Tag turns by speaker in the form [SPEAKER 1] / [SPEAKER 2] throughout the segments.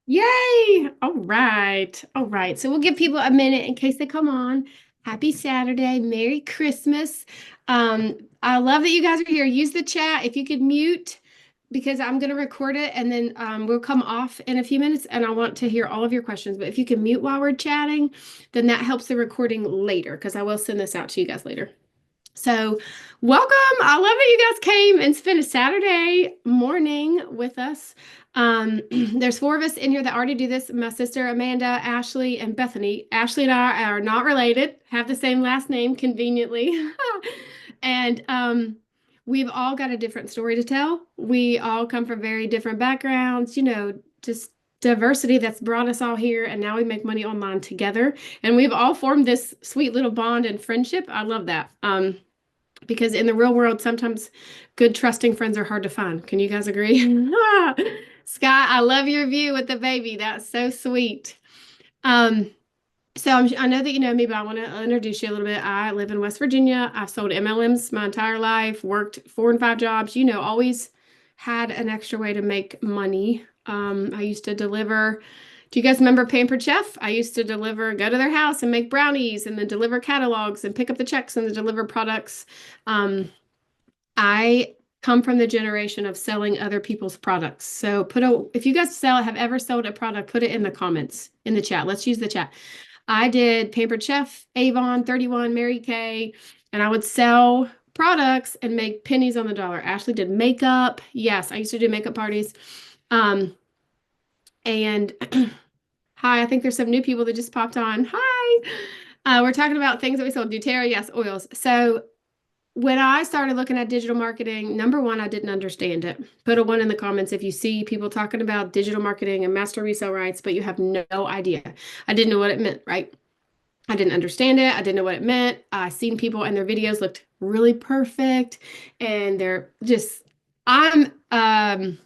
[SPEAKER 1] Yay! All right. All right. So we'll give people a minute in case they come on. Happy Saturday. Merry Christmas. I love that you guys are here. Use the chat if you could mute because I'm going to record it and then we'll come off in a few minutes and I want to hear all of your questions. But if you can mute while we're chatting, then that helps the recording later because I will send this out to you guys later. So, welcome. I love that you guys came and spent a Saturday morning with us. There's four of us in here that already do this. My sister Amanda, Ashley, and Bethany. Ashley and I are not related, have the same last name conveniently. And we've all got a different story to tell. We all come from very different backgrounds, just diversity that's brought us all here. And now we make money online together. And we've all formed this sweet little bond and friendship. I love that. Because in the real world, sometimes good, trusting friends are hard to find. Can you guys agree? Scott, I love your view with the baby. That's so sweet. Um, I know that you know me, but I want to introduce you a little bit. I live in West Virginia. I've sold MLMs my entire life, worked 4 and 5 jobs, always had an extra way to make money. I used to deliver. Do you guys remember Pampered Chef? I used to go to their house and make brownies and then deliver catalogs and pick up the checks and then deliver products. Um, I come from the generation of selling other people's products. So if you guys have ever sold a product, put it in the comments in the chat. Let's use the chat. I did Pampered Chef, Avon, 31, Mary Kay, and I would sell products and make pennies on the dollar. Ashley did makeup. Yes, I used to do makeup parties. Um, and hi, I think there's some new people that just popped on. Hi. We're talking about things that we sold. doTERRA, yes, oils. So when I started looking at digital marketing, number one, I didn't understand it. Put a one in the comments if you see people talking about digital marketing and master resale rights, but you have no idea. I didn't know what it meant, right? I didn't understand it. I didn't know what it meant. I seen people and their videos looked really perfect and I'm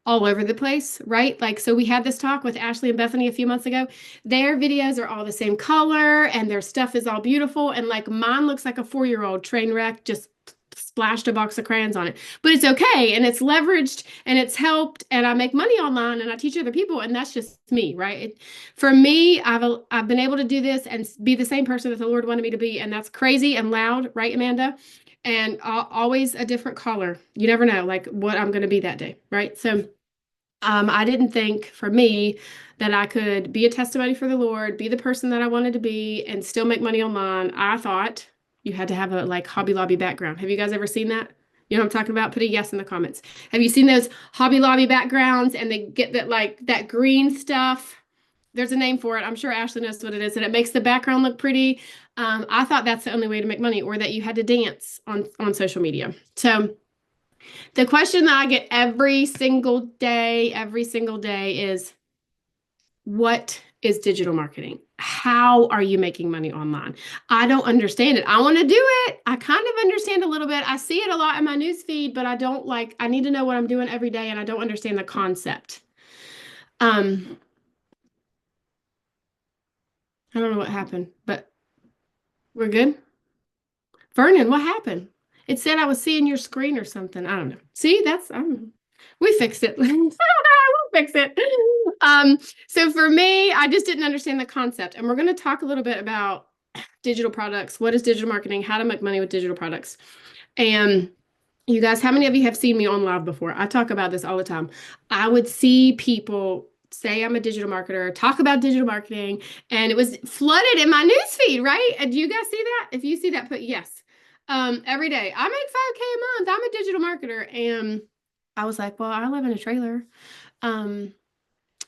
[SPEAKER 1] all over the place, right? Like, so we had this talk with Ashley and Bethany a few months ago. Their videos are all the same color and their stuff is all beautiful. And like mine looks like a 4-year-old train wreck, just splashed a box of crayons on it. But it's okay. And it's leveraged and it's helped. And I make money online and I teach other people. And that's just me, right? For me, I've been able to do this and be the same person that the Lord wanted me to be. And that's crazy and loud, right, Amanda? And always a different color. You never know, like what I'm going to be that day, right? So I didn't think for me that I could be a testimony for the Lord, be the person that I wanted to be, and still make money online. I thought you had to have a like Hobby Lobby background. Have you guys ever seen that? You know what I'm talking about? Put a yes in the comments. Have you seen those Hobby Lobby backgrounds and they get that green stuff? There's a name for it. I'm sure Ashley knows what it is, and it makes the background look pretty. I thought that's the only way to make money, or that you had to dance on social media. So the question that I get every single day is, what is digital marketing? How are you making money online? I don't understand it. I want to do it. I kind of understand a little bit. I see it a lot in my news feed, but I need to know what I'm doing every day and I don't understand the concept. I don't know what happened, but we're good. Vernon, what happened? It said I was seeing your screen or something. I don't know. See, we fixed it. We'll fix it. So for me, I just didn't understand the concept. And we're going to talk a little bit about digital products. What is digital marketing? How to make money with digital products. And you guys, how many of you have seen me on live before? I talk about this all the time. I would see people say I'm a digital marketer, talk about digital marketing, and it was flooded in my newsfeed, right? And do you guys see that? If you see that, put yes. Every day. I make 5K a month. I'm a digital marketer. And I was like, well, I live in a trailer. Um,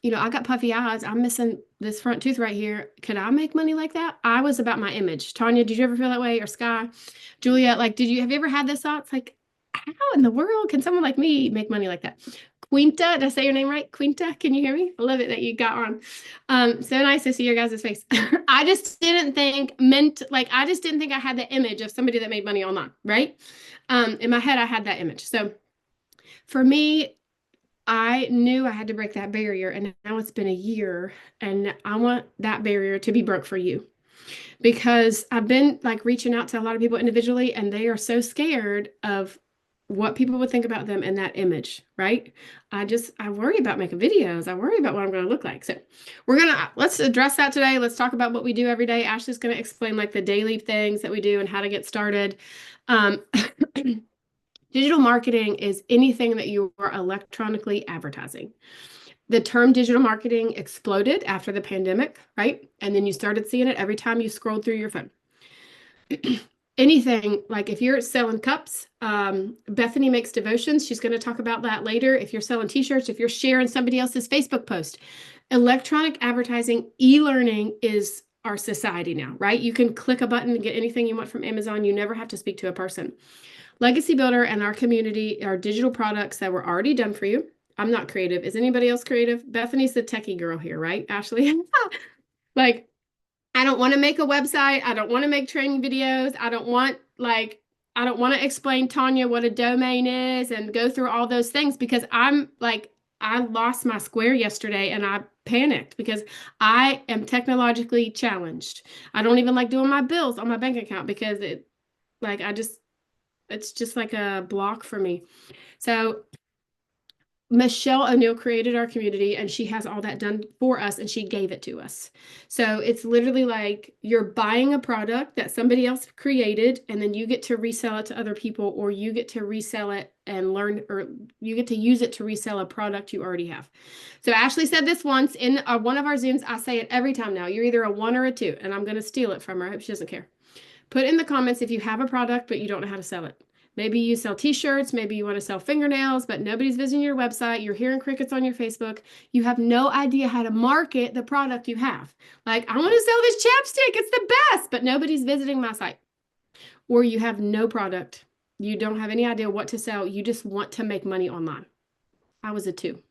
[SPEAKER 1] I got puffy eyes. I'm missing this front tooth right here. Could I make money like that? I was about my image. Tanya, did you ever feel that way? Or Sky? Julia, like, have you ever had this thoughts? Like, how in the world can someone like me make money like that? Quinta, did I say your name right? Quinta, can you hear me? I love it that you got on. So nice to see your guys' face. I just didn't think I had the image of somebody that made money online, right? In my head, I had that image. So for me, I knew I had to break that barrier, and now it's been a year, and I want that barrier to be broke for you because I've been like reaching out to a lot of people individually, and they are so scared of what people would think about them in that image, right? I worry about making videos. I worry about what I'm going to look like. So let's address that today. Let's talk about what we do every day. Ashley's going to explain like the daily things that we do and how to get started. Um, Digital marketing is anything that you are electronically advertising. The term digital marketing exploded after the pandemic, right? And then you started seeing it every time you scrolled through your phone. Anything like if you're selling cups, Bethany makes devotions. She's going to talk about that later. If you're selling t-shirts, if you're sharing somebody else's Facebook post, electronic advertising, e-learning is our society now, right? You can click a button and get anything you want from Amazon. You never have to speak to a person. Legacy Builder and our community are digital products that were already done for you. I'm not creative. Is anybody else creative? Bethany's the techie girl here, right, Ashley? Like, I don't want to make a website. I don't want to make training videos. I don't want to explain Tanya what a domain is and go through all those things because I lost my square yesterday and I panicked because I am technologically challenged. I don't even like doing my bills on my bank account because like, it's just like a block for me. So Michelle O'Neill created our community and she has all that done for us and she gave it to us. So it's literally like you're buying a product that somebody else created and then you get to resell it to other people or you get to resell it and learn or you get to use it to resell a product you already have. So Ashley said this once in one of our Zooms. I say it every time now. You're either a 1 or a 2 and I'm going to steal it from her. I hope she doesn't care. Put in the comments if you have a product but you don't know how to sell it. Maybe you sell t-shirts, maybe you want to sell fingernails, but nobody's visiting your website. You're hearing crickets on your Facebook. You have no idea how to market the product you have. Like, I want to sell this chapstick. It's the best, but nobody's visiting my site. Or you have no product. You don't have any idea what to sell. You just want to make money online. I was a 2.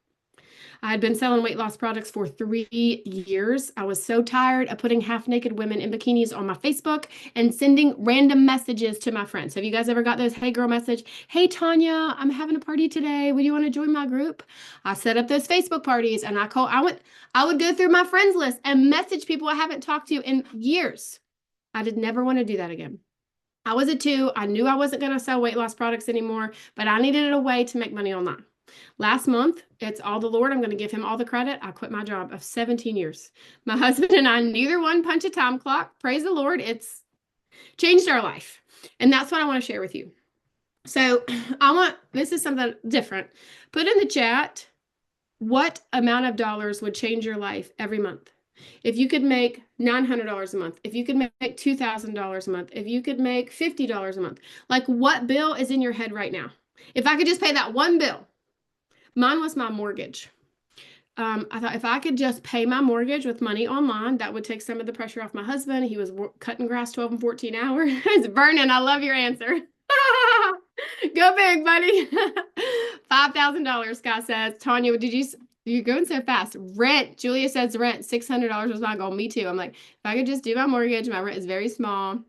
[SPEAKER 1] I had been selling weight loss products for 3 years. I was so tired of putting half naked women in bikinis on my Facebook and sending random messages to my friends. Have you guys ever got those hey girl message? Hey Tanya, I'm having a party today. Would you want to join my group? I set up those Facebook parties and I would go through my friends list and message people I haven't talked to in years. I did never want to do that again. I was a 2. I knew I wasn't going to sell weight loss products anymore, but I needed a way to make money online. Last month, it's all the Lord. I'm going to give him all the credit. I quit my job of 17 years. My husband and I, neither one punch a time clock. Praise the Lord. It's changed our life. And that's what I want to share with you. So this is something different. Put in the chat, what amount of dollars would change your life every month? If you could make $900 a month, if you could make $2,000 a month, if you could make $50 a month, like what bill is in your head right now? If I could just pay that one bill. Mine was my mortgage. I thought if I could just pay my mortgage with money online, that would take some of the pressure off my husband. He was cutting grass 12 and 14 hours. It's burning. I love your answer. Go big, buddy. $5,000, Scott says. Tanya, you're going so fast. Rent. Julia says rent. $600 was my goal. Me too. I'm like, if I could just do my mortgage, my rent is very small.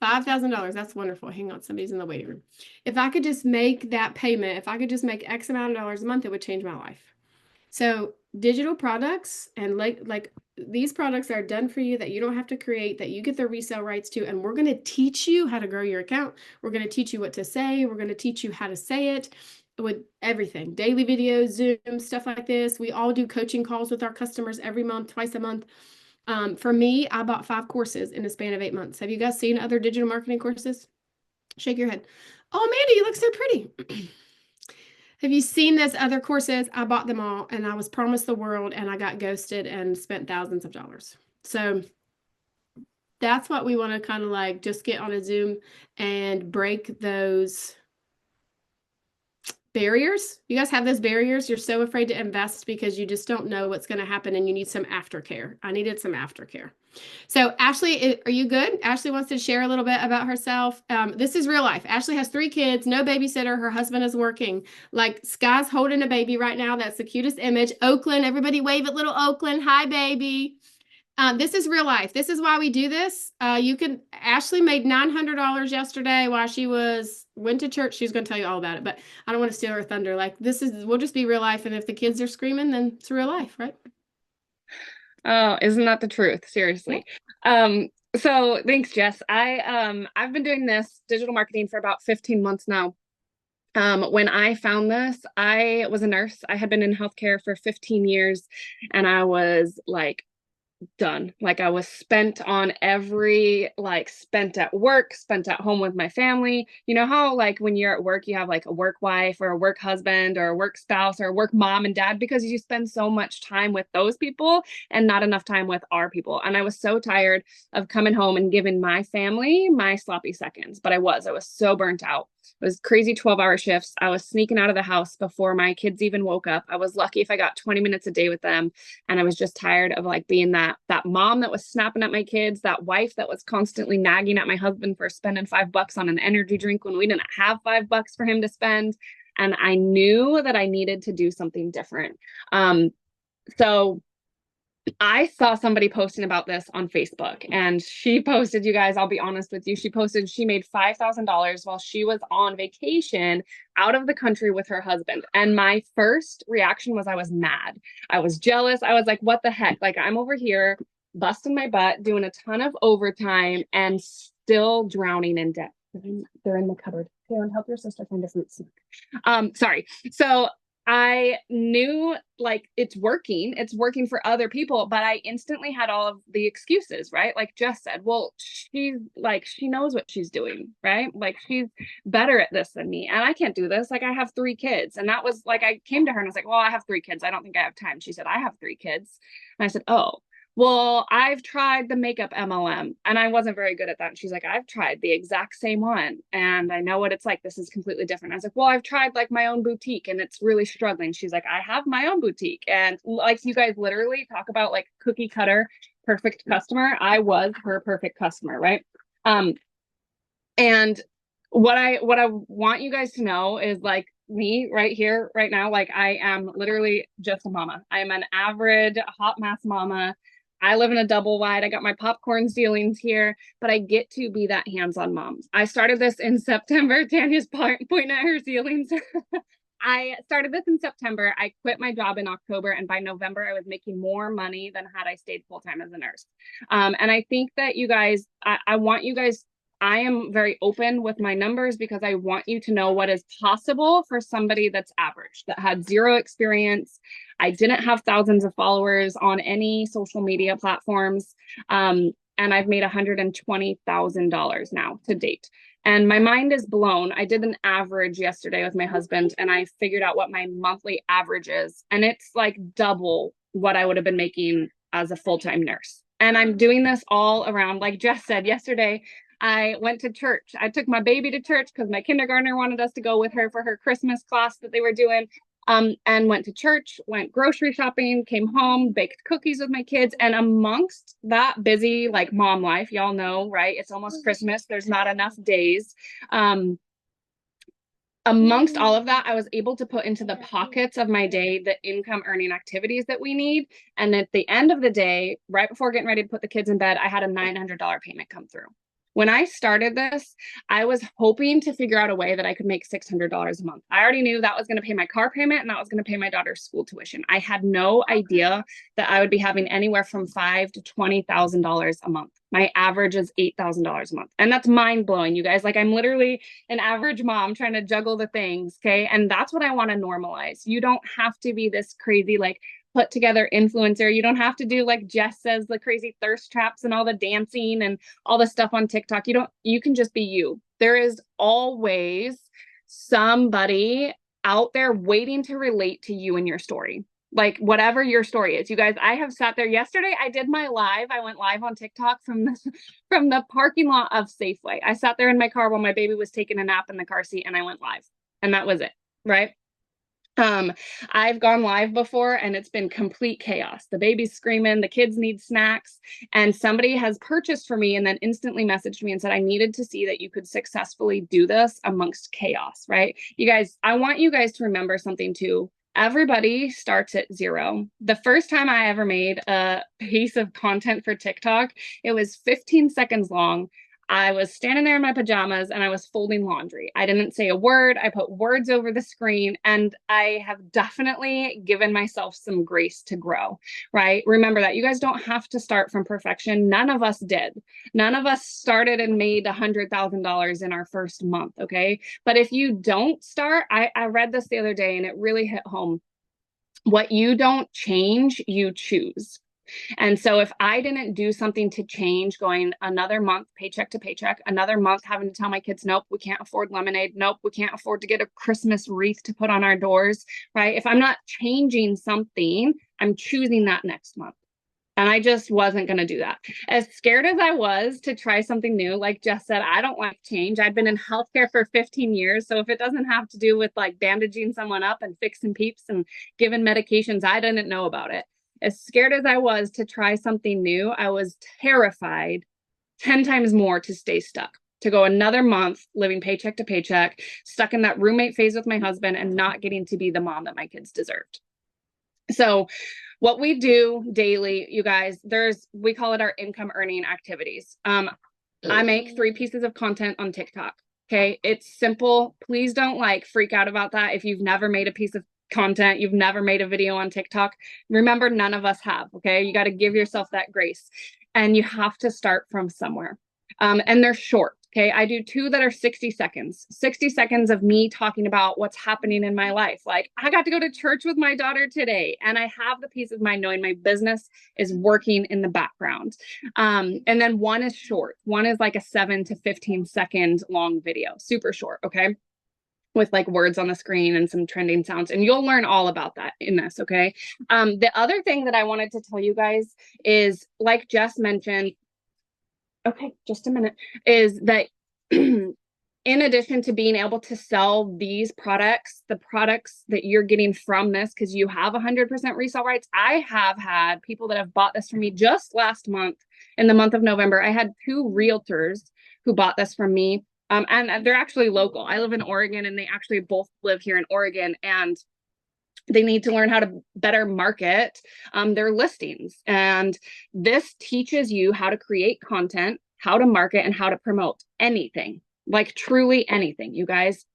[SPEAKER 1] $5,000. That's wonderful. Hang on, somebody's in the waiting room. If I could just make that payment, if I could just make X amount of dollars a month, it would change my life. So digital products and like these products are done for you that you don't have to create, that you get the resale rights to, and we're going to teach you how to grow your account. We're going to teach you what to say. We're going to teach you how to say it with everything, daily videos, Zoom, stuff like this. We all do coaching calls with our customers every month, twice a month. For me, I bought 5 courses in a span of 8 months. Have you guys seen other digital marketing courses? Shake your head. Oh, Amanda, you look so pretty. Have you seen this other courses? I bought them all and I was promised the world and I got ghosted and spent thousands of dollars. So that's what we want to kind of like just get on a Zoom and break those barriers. You guys have those barriers. You're so afraid to invest because you just don't know what's going to happen and you need some aftercare. I needed some aftercare. So Ashley, are you good? Ashley wants to share a little bit about herself. This is real life. Ashley has 3 kids, no babysitter. Her husband is working. Like Sky's holding a baby right now. That's the cutest image. Oakland, everybody wave at little Oakland. Hi, baby. This is real life. This is why we do this. Ashley made $900 yesterday while she went to church. She's going to tell you all about it, but I don't want to steal her thunder. Like we'll just be real life. And if the kids are screaming, then it's real life, right?
[SPEAKER 2] Oh, isn't that the truth? Seriously. So thanks, Jess. I've been doing this digital marketing for about 15 months now. When I found this, I was a nurse. I had been in healthcare for 15 years and I was like done. Like I was spent on spent at work, spent at home with my family. You know how like when you're at work, you have like a work wife or a work husband or a work spouse or a work mom and dad because you spend so much time with those people and not enough time with our people. And I was so tired of coming home and giving my family my sloppy seconds, but I was so burnt out. It was crazy 12-hour shifts. I was sneaking out of the house before my kids even woke up. I was lucky if I got 20 minutes a day with them, and I was just tired of like being that mom that was snapping at my kids, that wife that was constantly nagging at my husband for spending $5 on an energy drink when we didn't have $5 for him to spend. And I knew that I needed to do something different. So I saw somebody posting about this on Facebook, and she posted, you guys, I'll be honest with you, she posted she made $5,000 while she was on vacation out of the country with her husband. And my first reaction was I was mad. I was jealous. I was like, what the heck? Like, I'm over here busting my butt, doing a ton of overtime, and still drowning in debt. They're in the cupboard. Karen, help your sister find a fruit snack. Sorry. So I knew like it's working for other people, but I instantly had all of the excuses, right? Like Jess said, well, she knows what she's doing, right? Like she's better at this than me, and I can't do this. Like I have 3 kids. And that was like, I came to her and I was like, well, I have 3 kids. I don't think I have time. She said, I have 3 kids. And I said, oh, well, I've tried the makeup MLM and I wasn't very good at that. And she's like, I've tried the exact same one and I know what it's like. This is completely different. I was like, well, I've tried like my own boutique and it's really struggling. She's like, I have my own boutique. And like you guys literally talk about like cookie cutter, perfect customer. I was her perfect customer, right? Um, and what I want you guys to know is like me right here, right now, like I am literally just a mama. I am an average hot mess mama. I live in a double wide. I got my popcorn ceilings here, but I get to be that hands-on mom. I started this in September. Tanya's pointing at her ceilings. I started this in September. I quit my job in October, and by November, I was making more money than had I stayed full time as a nurse. And I think that you guys, I want you guys, I am very open with my numbers because I want you to know what is possible for somebody that's average, that had zero experience. I didn't have thousands of followers on any social media platforms. And I've made $120,000 now to date. And my mind is blown. I did an average yesterday with my husband and I figured out what my monthly average is. And it's like double what I would have been making as a full-time nurse. And I'm doing this all around, like Jess said yesterday, I went to church. I took my baby to church because my kindergartner wanted us to go with her for her Christmas class that they were doing. And went to church, went grocery shopping, came home, baked cookies with my kids. And amongst that busy, like mom life, y'all know, right? It's almost Christmas. There's not enough days. Um, Amongst all of that, I was able to put into the pockets of my day the income earning activities that we need. And at the end of the day, right before getting ready to put the kids in bed, I had a $900 payment come through. When I started this, I was hoping to figure out a way that I could make $600 a month. I already knew that was going to pay my car payment and that was going to pay my daughter's school tuition. I had no idea that I would be having anywhere from $5,000 to $20,000 a month. My average is $8,000 a month. And that's mind blowing, you guys. Like I'm literally an average mom trying to juggle the things. Okay. And that's what I want to normalize. You don't have to be this crazy, like put together influencer. You don't have to do like Jess says, the crazy thirst traps and all the dancing and all the stuff on TikTok. You can just be you. There is always somebody out there waiting to relate to you and your story. Like whatever your story is. You guys, I have sat there yesterday. I did my live. I went live on TikTok from the parking lot of Safeway. I sat there in my car while my baby was taking a nap in the car seat and I went live. And that was it, right? I've gone live before and it's been complete chaos. The baby's screaming, the kids need snacks, and somebody has purchased for me and then instantly messaged me and said, I needed to see that you could successfully do this amongst chaos, right? You guys, I want you guys to remember something too. Everybody starts at zero. The first time I ever made a piece of content for TikTok, it was 15 seconds long. I was standing there in my pajamas and I was folding laundry. I didn't say a word. I put words over the screen, and I have definitely given myself some grace to grow, right? Remember that you guys don't have to start from perfection. None of us did. None of us started and made $100,000 in our first month. Okay. But if you don't start, I read this the other day and it really hit home. What you don't change, you choose. And so if I didn't do something to change, going another month paycheck to paycheck, another month having to tell my kids, nope, we can't afford lemonade. Nope, we can't afford to get a Christmas wreath to put on our doors, right? If I'm not changing something, I'm choosing that next month. And I just wasn't going to do that. As scared as I was to try something new, like Jess said, I don't like change. I've been in healthcare for 15 years. So if it doesn't have to do with like bandaging someone up and fixing peeps and giving medications, I didn't know about it. As scared as I was to try something new, I was terrified 10 times more to stay stuck, to go another month living paycheck to paycheck, stuck in that roommate phase with my husband and not getting to be the mom that my kids deserved. So what we do daily, you guys, we call it our income earning activities. I make 3 pieces of content on TikTok. Okay. It's simple. Please don't like freak out about that. If you've never made a piece of content, you've never made a video on TikTok, remember, none of us have. Okay. You got to give yourself that grace, and you have to start from somewhere. And they're short. Okay. I do 2 that are 60 seconds, 60 seconds of me talking about what's happening in my life. Like, I got to go to church with my daughter today, and I have the peace of mind knowing my business is working in the background. And then 1 is short. 1 is like a 7 to 15-second long video, super short. Okay. With like words on the screen and some trending sounds. And you'll learn all about that in this. Okay. The other thing that I wanted to tell you guys is, like Jess mentioned, okay, just a minute, is that in addition to being able to sell these products, the products that you're getting from this, because you have 100% resale rights, I have had people that have bought this from me just last month. In the month of November, I had 2 realtors who bought this from me. And they're actually local. I live in Oregon, and they actually both live here in Oregon, and they need to learn how to better market their listings. And this teaches you how to create content, how to market, and how to promote anything, like truly anything, you guys.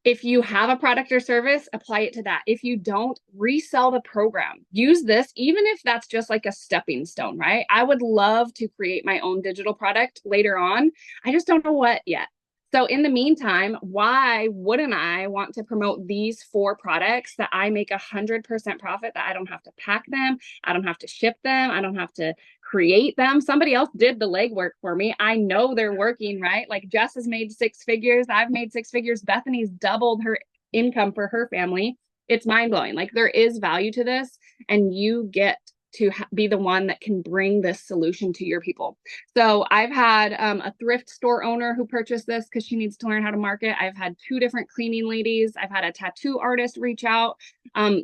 [SPEAKER 2] If you have a product or service, apply it to that. If you don't, resell the program. Use this, even if that's just like a stepping stone, right? I would love to create my own digital product later on. I just don't know what yet. So in the meantime, why wouldn't I want to promote these 4 products that I make 100% profit, that I don't have to pack them, I don't have to ship them, I don't have to create them. Somebody else did the legwork for me. I know they're working, right? Like Jess has made 6 figures. I've made 6 figures. Bethany's doubled her income for her family. It's mind blowing. Like, there is value to this, and you get to be the one that can bring this solution to your people. So I've had a thrift store owner who purchased this because she needs to learn how to market. I've had 2 different cleaning ladies. I've had a tattoo artist reach out.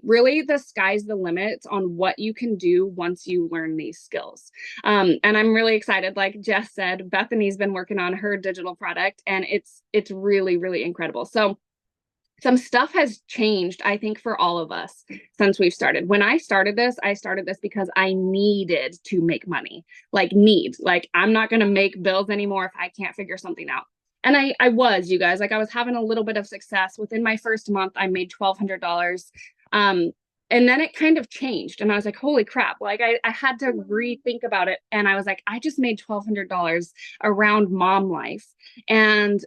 [SPEAKER 2] Really, the sky's the limit on what you can do once you learn these skills. And I'm really excited. Like Jess said, Bethany's been working on her digital product, and it's really, really incredible. So some stuff has changed, I think, for all of us since we've started. When I started this because I needed to make money. Like, I'm not going to make bills anymore if I can't figure something out. And I was, you guys, like, I was having a little bit of success. Within my first month, I made $1,200. And then it kind of changed. And I was like, holy crap. Like, I had to rethink about it. And I was like, I just made $1,200 around mom life. And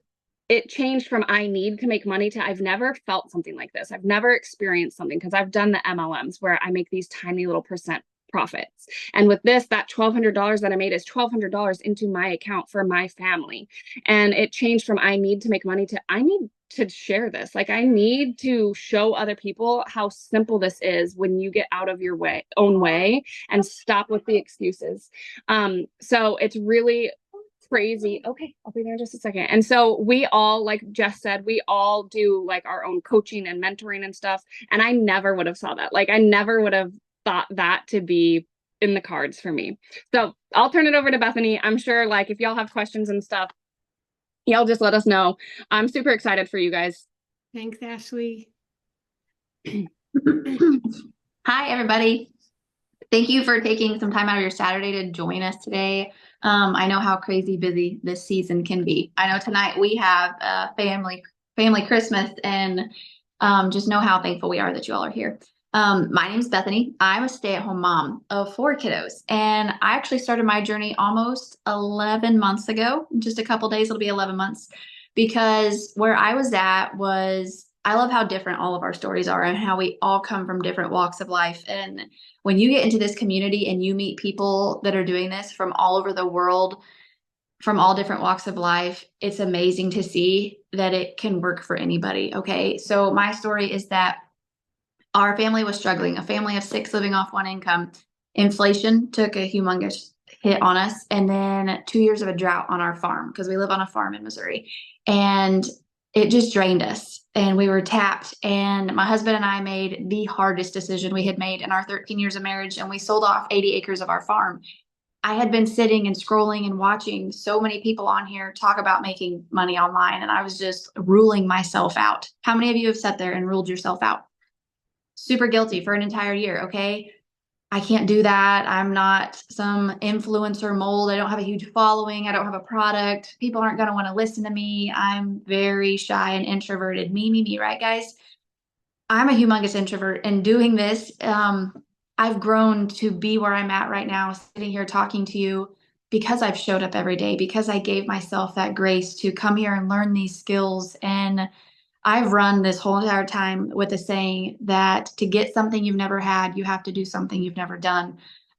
[SPEAKER 2] it changed from I need to make money to I've never felt something like this. I've never experienced something, because I've done the MLMs where I make these tiny little percent profits. And with this, that $1,200 that I made is $1,200 into my account for my family. And it changed from I need to make money to I need to share this. Like, I need to show other people how simple this is when you get out of your own way and stop with the excuses. So it's really crazy. Okay, I'll be there in just a second. And so we all, like Jess said, we all do like our own coaching and mentoring and stuff. And I never would have saw that. Like, I never would have thought that to be in the cards for me. So I'll turn it over to Bethany. I'm sure, like, if y'all have questions and stuff, y'all just let us know. I'm super excited for you guys.
[SPEAKER 1] Thanks, Ashley.
[SPEAKER 3] Hi, everybody. Thank you for taking some time out of your Saturday to join us today. I know how crazy busy this season can be. I know tonight we have a family Christmas, and just know how thankful we are that you all are here. My name's Bethany. I'm a stay-at-home mom of four kiddos, and I actually started my journey almost 11 months ago. In just a couple days, it'll be 11 months, because where I was at was I love how different all of our stories are and how we all come from different walks of life. And when you get into this community and you meet people that are doing this from all over the world, from all different walks of life, it's amazing to see that it can work for anybody. Okay. So my story is that our family was struggling, a family of six living off one income. Inflation took a humongous hit on us, and then 2 years of a drought on our farm because we live on a farm in Missouri. And it just drained us, and we were tapped. And my husband and I made the hardest decision we had made in our 13 years of marriage, and we sold off 80 acres of our farm. I had been sitting and scrolling and watching so many people on here talk about making money online, and I was just ruling myself out. How many of you have sat there and ruled yourself out? Super guilty for an entire year. Okay. I can't do that. I'm not some influencer mold. I don't have a huge following. I don't have a product. People aren't going to want to listen to me. I'm very shy and introverted. Me, right, guys? I'm a humongous introvert. And doing this, I've grown to be where I'm at right now, sitting here talking to you because I've showed up every day, because I gave myself that grace to come here and learn these skills. And I've run this whole entire time with a saying that to get something you've never had, you have to do something you've never done.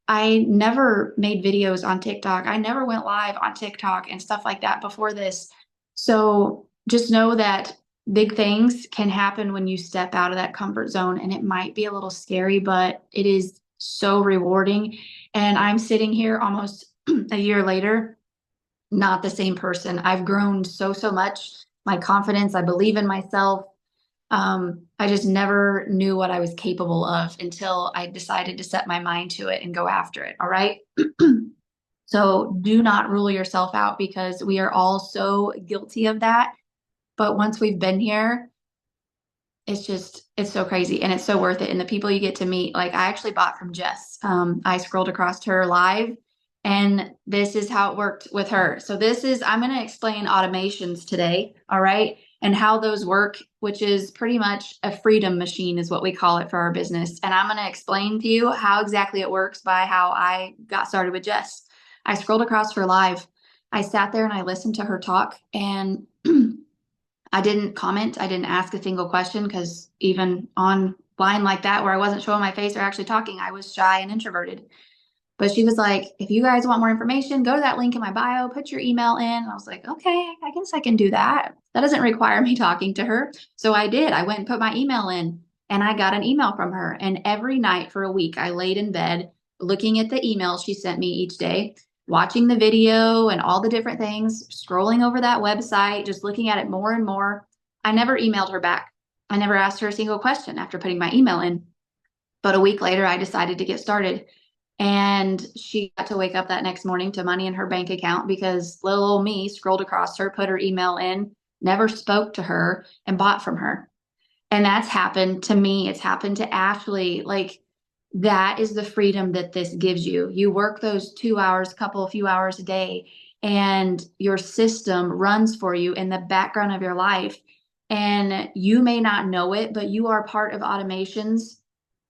[SPEAKER 3] I never made videos on TikTok. I never went live on TikTok and stuff like that before this. So just know that big things can happen when you step out of that comfort zone, and it might be a little scary, but it is so rewarding. And I'm sitting here almost a year later, not the same person. I've grown so much. My confidence, I believe in myself. I just never knew what I was capable of until I decided to set my mind to it and go after it. All right. So do not rule yourself out, because we are all so guilty of that. But once we've been here, it's so crazy and it's so worth it. And the people you get to meet, like I actually bought from Jess. I scrolled across her live, and this is how it worked with her. So I'm going to explain automations today. All right. And how those work, which is pretty much a freedom machine is what we call it for our business. And I'm going to explain to you how exactly it works by how I got started with Jess. I scrolled across her live. I sat there and I listened to her talk, and I didn't comment. I didn't ask a single question, because even online like that, where I wasn't showing my face or actually talking, I was shy and introverted. But she was like, if you guys want more information, go to that link in my bio, put your email in. And I was like, okay, I guess I can do that. That doesn't require me talking to her. So I did. I went and put my email in, and I got an email from her. And every night for a week, I laid in bed looking at the emails she sent me each day, watching the video and all the different things, scrolling over that website, just looking at it more and more. I never emailed her back. I never asked her a single question after putting my email in. But a week later, I decided to get started. And she got to wake up that next morning to money in her bank account, because little old me scrolled across her, put her email in, never spoke to her, and bought from her. And that's happened to me. It's happened to Ashley. Like, that is the freedom that this gives you. You work those 2 hours, few hours a day, and your system runs for you in the background of your life. And you may not know it, but you are part of automations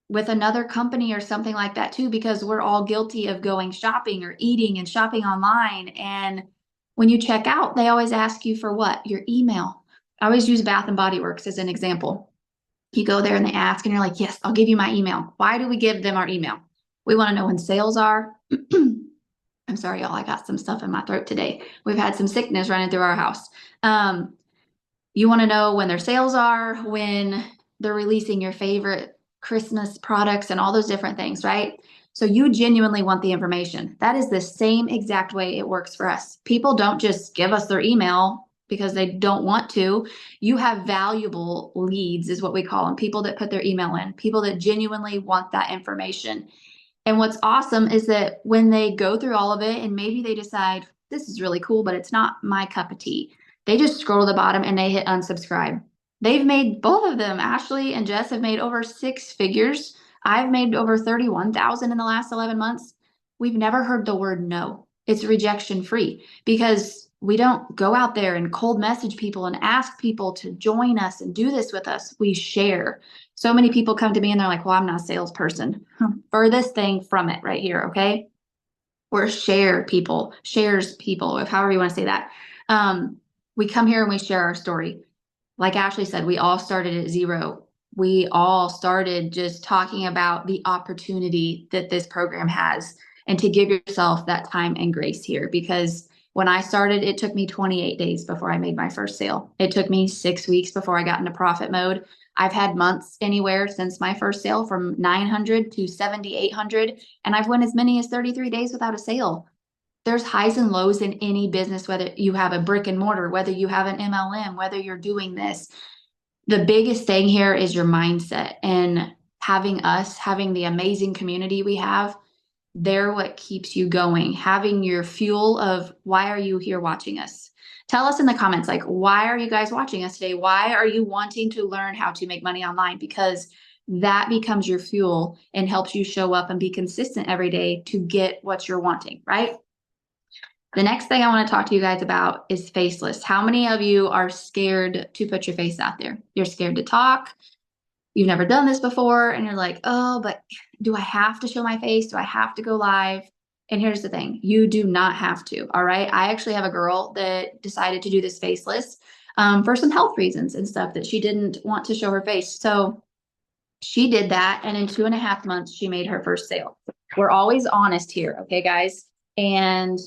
[SPEAKER 3] with another company or something like that too, because we're all guilty of going shopping or eating and shopping online. And when you check out, they always ask you for what? Your email. I always use Bath and Body Works as an example. You go there and they ask, and you're like, yes, I'll give you my email. Why do we give them our email? We want to know when sales are. I'm sorry, y'all. I got some stuff in my throat today. We've had some sickness running through our house. You want to know when their sales are, when they're releasing your favorite Christmas products and all those different things, right? So you genuinely want the information. That is the same exact way it works for us. People don't just give us their email because they don't want to. You have valuable leads, is what we call them. People that put their email in, people that genuinely want that information. And what's awesome is that when they go through all of it and maybe they decide, this is really cool, but it's not my cup of tea, they just scroll to the bottom and they hit unsubscribe. They've made, both of them, Ashley and Jess, have made over six figures. I've made over 31,000 in the last 11 months. We've never heard the word no. It's rejection free because we don't go out there and cold message people and ask people to join us and do this with us. We share. So many people come to me and they're like, well, I'm not a salesperson. Furthest thing from it right here. Okay. We're shares people, if however you want to say that. We come here and we share our story. Like Ashley said, we all started at zero. We all started just talking about the opportunity that this program has and to give yourself that time and grace here. Because when I started, it took me 28 days before I made my first sale. It took me 6 weeks before I got into profit mode. I've had months anywhere since my first sale from 900 to 7,800, and I've went as many as 33 days without a sale. There's highs and lows in any business, whether you have a brick and mortar, whether you have an MLM, whether you're doing this. The biggest thing here is your mindset, and having the amazing community we have, they're what keeps you going. Having your fuel of why are you here watching us? Tell us in the comments, like, why are you guys watching us today? Why are you wanting to learn how to make money online? Because that becomes your fuel and helps you show up and be consistent every day to get what you're wanting, right? The next thing I want to talk to you guys about is faceless. How many of you are scared to put your face out there? You're scared to talk. You've never done this before. And you're like, oh, but do I have to show my face? Do I have to go live? And here's the thing. You do not have to. All right. I actually have a girl that decided to do this faceless for some health reasons and stuff that she didn't want to show her face. So she did that. And in 2.5 months, she made her first sale. We're always honest here. Okay, guys. And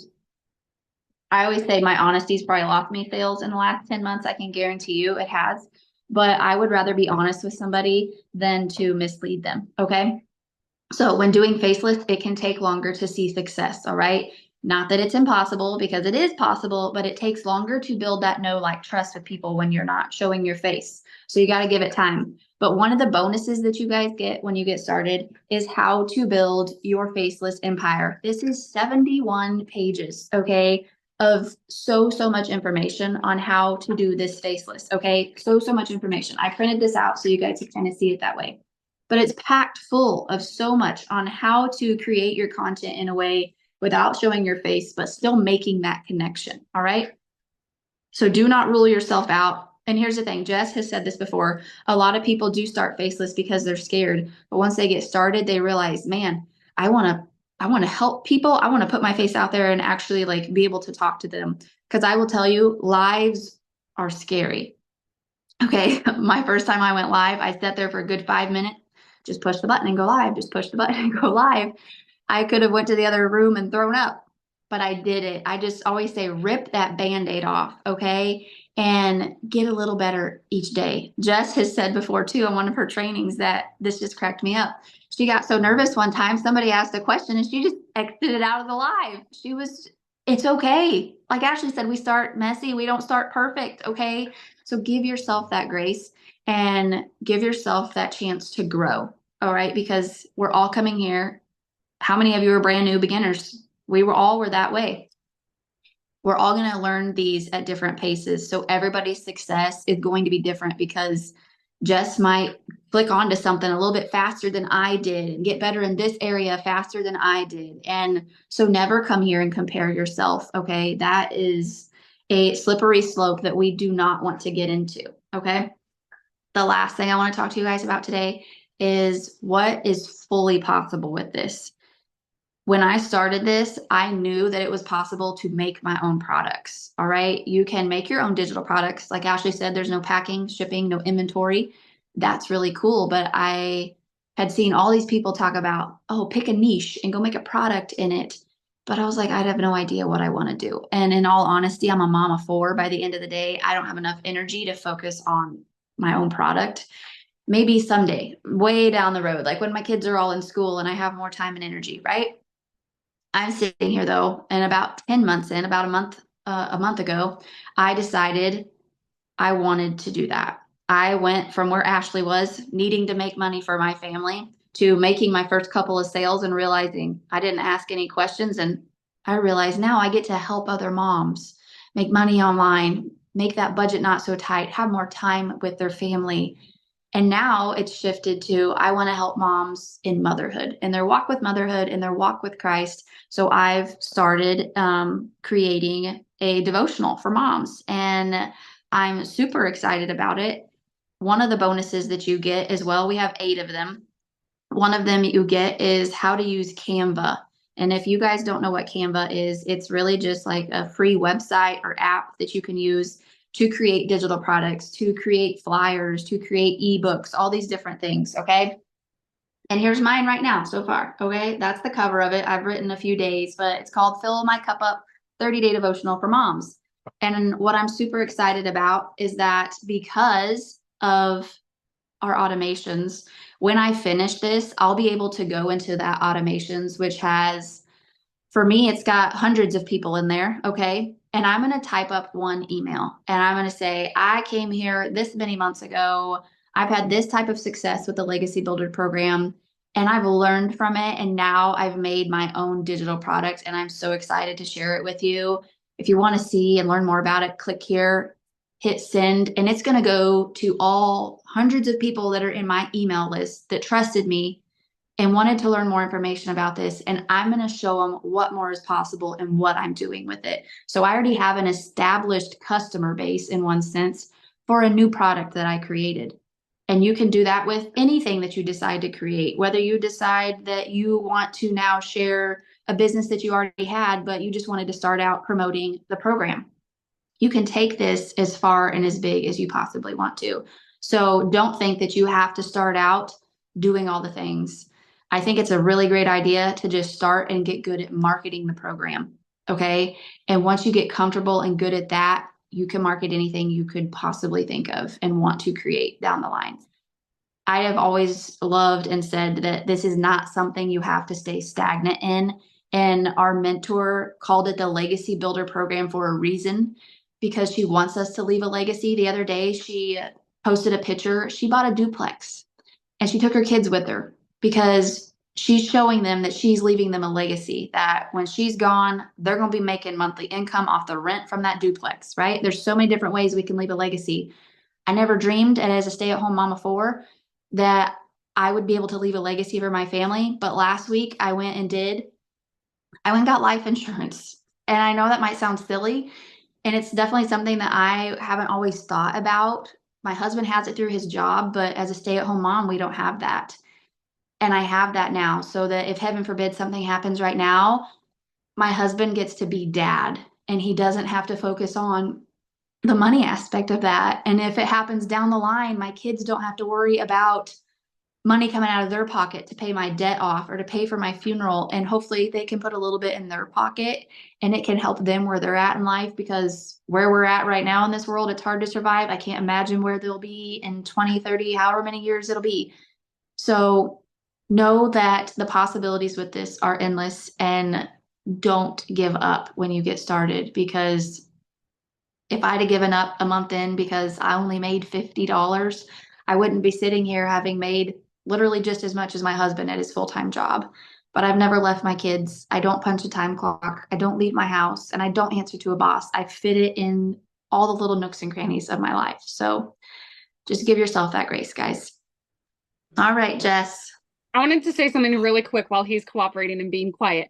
[SPEAKER 3] I always say my honesty's probably lost me sales in the last 10 months. I can guarantee you it has, but I would rather be honest with somebody than to mislead them. Okay. So when doing faceless, it can take longer to see success. All right. Not that it's impossible, because it is possible, but it takes longer to build that know, like, trust with people when you're not showing your face. So you got to give it time. But one of the bonuses that you guys get when you get started is how to build your faceless empire. This is 71 pages. Okay, of so much information on how to do this faceless. Okay, so much information. I printed this out so you guys can kind of see it that way, but it's packed full of so much on how to create your content in a way without showing your face, but still making that connection. All right. So do not rule yourself out. And here's the thing, Jess has said this before. A lot of people do start faceless because they're scared, but once they get started, they realize, man, I want to help people. I want to put my face out there and actually, like, be able to talk to them. Because I will tell you, lives are scary. Okay. My first time I went live, I sat there for a good 5 minutes, just push the button and go live, just push the button and go live. I could have went to the other room and thrown up, but I did it. I just always say, rip that Band-Aid off. Okay. And get a little better each day. Jess has said before too, on one of her trainings, that this just cracked me up. She got so nervous one time, somebody asked a question and she just exited out of the live. It's okay. Like Ashley said, we start messy. We don't start perfect. Okay. So give yourself that grace and give yourself that chance to grow. All right. Because we're all coming here. How many of you are brand new beginners? We were that way. We're all going to learn these at different paces. So everybody's success is going to be different, because Jess might click onto something a little bit faster than I did and get better in this area faster than I did. And so never come here and compare yourself. Okay. That is a slippery slope that we do not want to get into. Okay. The last thing I want to talk to you guys about today is what is fully possible with this. When I started this, I knew that it was possible to make my own products. All right. You can make your own digital products. Like Ashley said, there's no packing, shipping, no inventory. That's really cool. But I had seen all these people talk about, oh, pick a niche and go make a product in it. But I was like, I'd have no idea what I want to do. And in all honesty, I'm a mom of 4. By the end of the day, I don't have enough energy to focus on my own product. Maybe someday, way down the road, like when my kids are all in school and I have more time and energy, right? I'm sitting here though, and about 10 months in, about a month ago, I decided I wanted to do that. I went from where Ashley was, needing to make money for my family, to making my first couple of sales and realizing I didn't ask any questions. And I realized now I get to help other moms make money online, make that budget not so tight, have more time with their family. And now it's shifted to I want to help moms in motherhood, in their walk with motherhood, in their walk with Christ. So I've started creating a devotional for moms, and I'm super excited about it. One of the bonuses that you get as well, we have 8 of them. One of them you get is how to use Canva. And if you guys don't know what Canva is, it's really just like a free website or app that you can use to create digital products, to create flyers, to create ebooks, all these different things. Okay. And here's mine right now so far. Okay. That's the cover of it. I've written a few days, but it's called Fill My Cup Up 30-Day Devotional for Moms. And what I'm super excited about is that because of our automations, when I finish this, I'll be able to go into that automations, which has, for me, it's got hundreds of people in there. Okay. And I'm going to type up one email and I'm going to say, I came here this many months ago. I've had this type of success with the Legacy Builder program and I've learned from it. And now I've made my own digital product and I'm so excited to share it with you. If you want to see and learn more about it, click here, hit send, and it's going to go to all hundreds of people that are in my email list that trusted me and wanted to learn more information about this. And I'm going to show them what more is possible and what I'm doing with it. So I already have an established customer base in one sense for a new product that I created. And you can do that with anything that you decide to create, whether you decide that you want to now share a business that you already had, but you just wanted to start out promoting the program. You can take this as far and as big as you possibly want to. So don't think that you have to start out doing all the things. I think it's a really great idea to just start and get good at marketing the program. Okay. And once you get comfortable and good at that, you can market anything you could possibly think of and want to create down the line. I have always loved and said that this is not something you have to stay stagnant in. And our mentor called it the Legacy Builder program for a reason because she wants us to leave a legacy. The other day, she posted a picture. She bought a duplex and she took her kids with her because she's showing them that she's leaving them a legacy, that when she's gone, they're going to be making monthly income off the rent from that duplex, right? There's so many different ways we can leave a legacy. I never dreamed, and as a stay-at-home mom of 4, that I would be able to leave a legacy for my family. But last week I went and got life insurance. And I know that might sound silly. And it's definitely something that I haven't always thought about. My husband has it through his job, but as a stay-at-home mom, we don't have that. And I have that now so that if heaven forbid something happens right now, my husband gets to be dad and he doesn't have to focus on the money aspect of that. And if it happens down the line, my kids don't have to worry about money coming out of their pocket to pay my debt off or to pay for my funeral. And hopefully they can put a little bit in their pocket and it can help them where they're at in life, because where we're at right now in this world, it's hard to survive. I can't imagine where they'll be in 20, 30, however many years it'll be. So know that the possibilities with this are endless and don't give up when you get started, because if I'd have given up a month in because I only made $50, I wouldn't be sitting here having made literally just as much as my husband at his full-time job. But I've never left my kids. I don't punch a time clock. I don't leave my house and I don't answer to a boss. I fit it in all the little nooks and crannies of my life. So just give yourself that grace, guys. All right, Jess.
[SPEAKER 2] I wanted to say something really quick while he's cooperating and being quiet.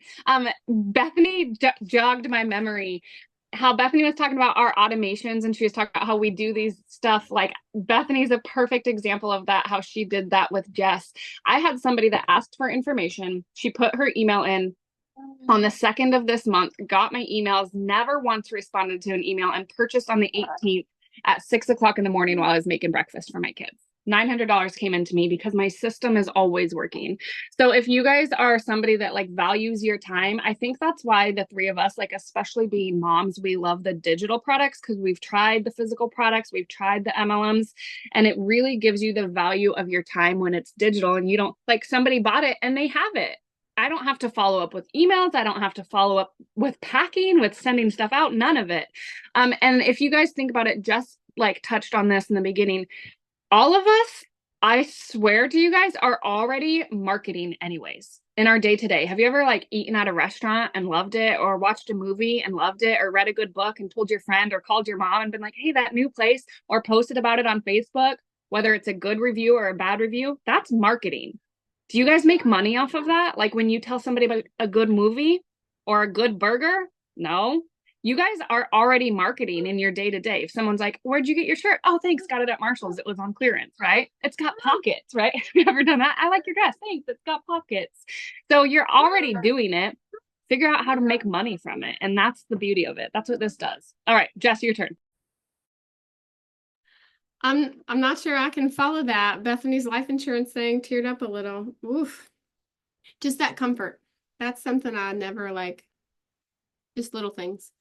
[SPEAKER 2] Bethany jogged my memory. How Bethany was talking about our automations and she was talking about how we do these stuff. Like Bethany's a perfect example of that, how she did that with Jess. I had somebody that asked for information. She put her email in on the 2nd of this month, got my emails, never once responded to an email, and purchased on the 18th at 6 o'clock in the morning while I was making breakfast for my kids. $900 came into me because my system is always working. So if you guys are somebody that like values your time, I think that's why the 3 of us, like especially being moms, we love the digital products because we've tried the physical products, we've tried the MLMs, and it really gives you the value of your time when it's digital and you don't, like, somebody bought it and they have it. I don't have to follow up with emails. I don't have to follow up with packing, with sending stuff out, none of it. And if you guys think about it, Jess like touched on this in the beginning. All of us, I swear to you guys, are already marketing anyways in our day to day. Have you ever like eaten at a restaurant and loved it, or watched a movie and loved it, or read a good book and told your friend or called your mom and been like, hey, that new place, or posted about it on Facebook? whether it's a good review or a bad review, that's marketing. Do you guys make money off of that? Like when you tell somebody about a good movie or a good burger? No. You guys are already marketing in your day to day. If someone's like, "Where'd you get your shirt?" "Oh, thanks, got it at Marshall's. It was on clearance," right? It's got pockets, right? Have you ever done that? "I like your dress. Thanks, it's got pockets." So you're already doing it. Figure out how to make money from it. And that's the beauty of it. That's what this does. All right, Jess, your turn.
[SPEAKER 1] I'm not sure I can follow that. Bethany's life insurance thing teared up a little. Oof. Just that comfort. That's something I never like. Just little things.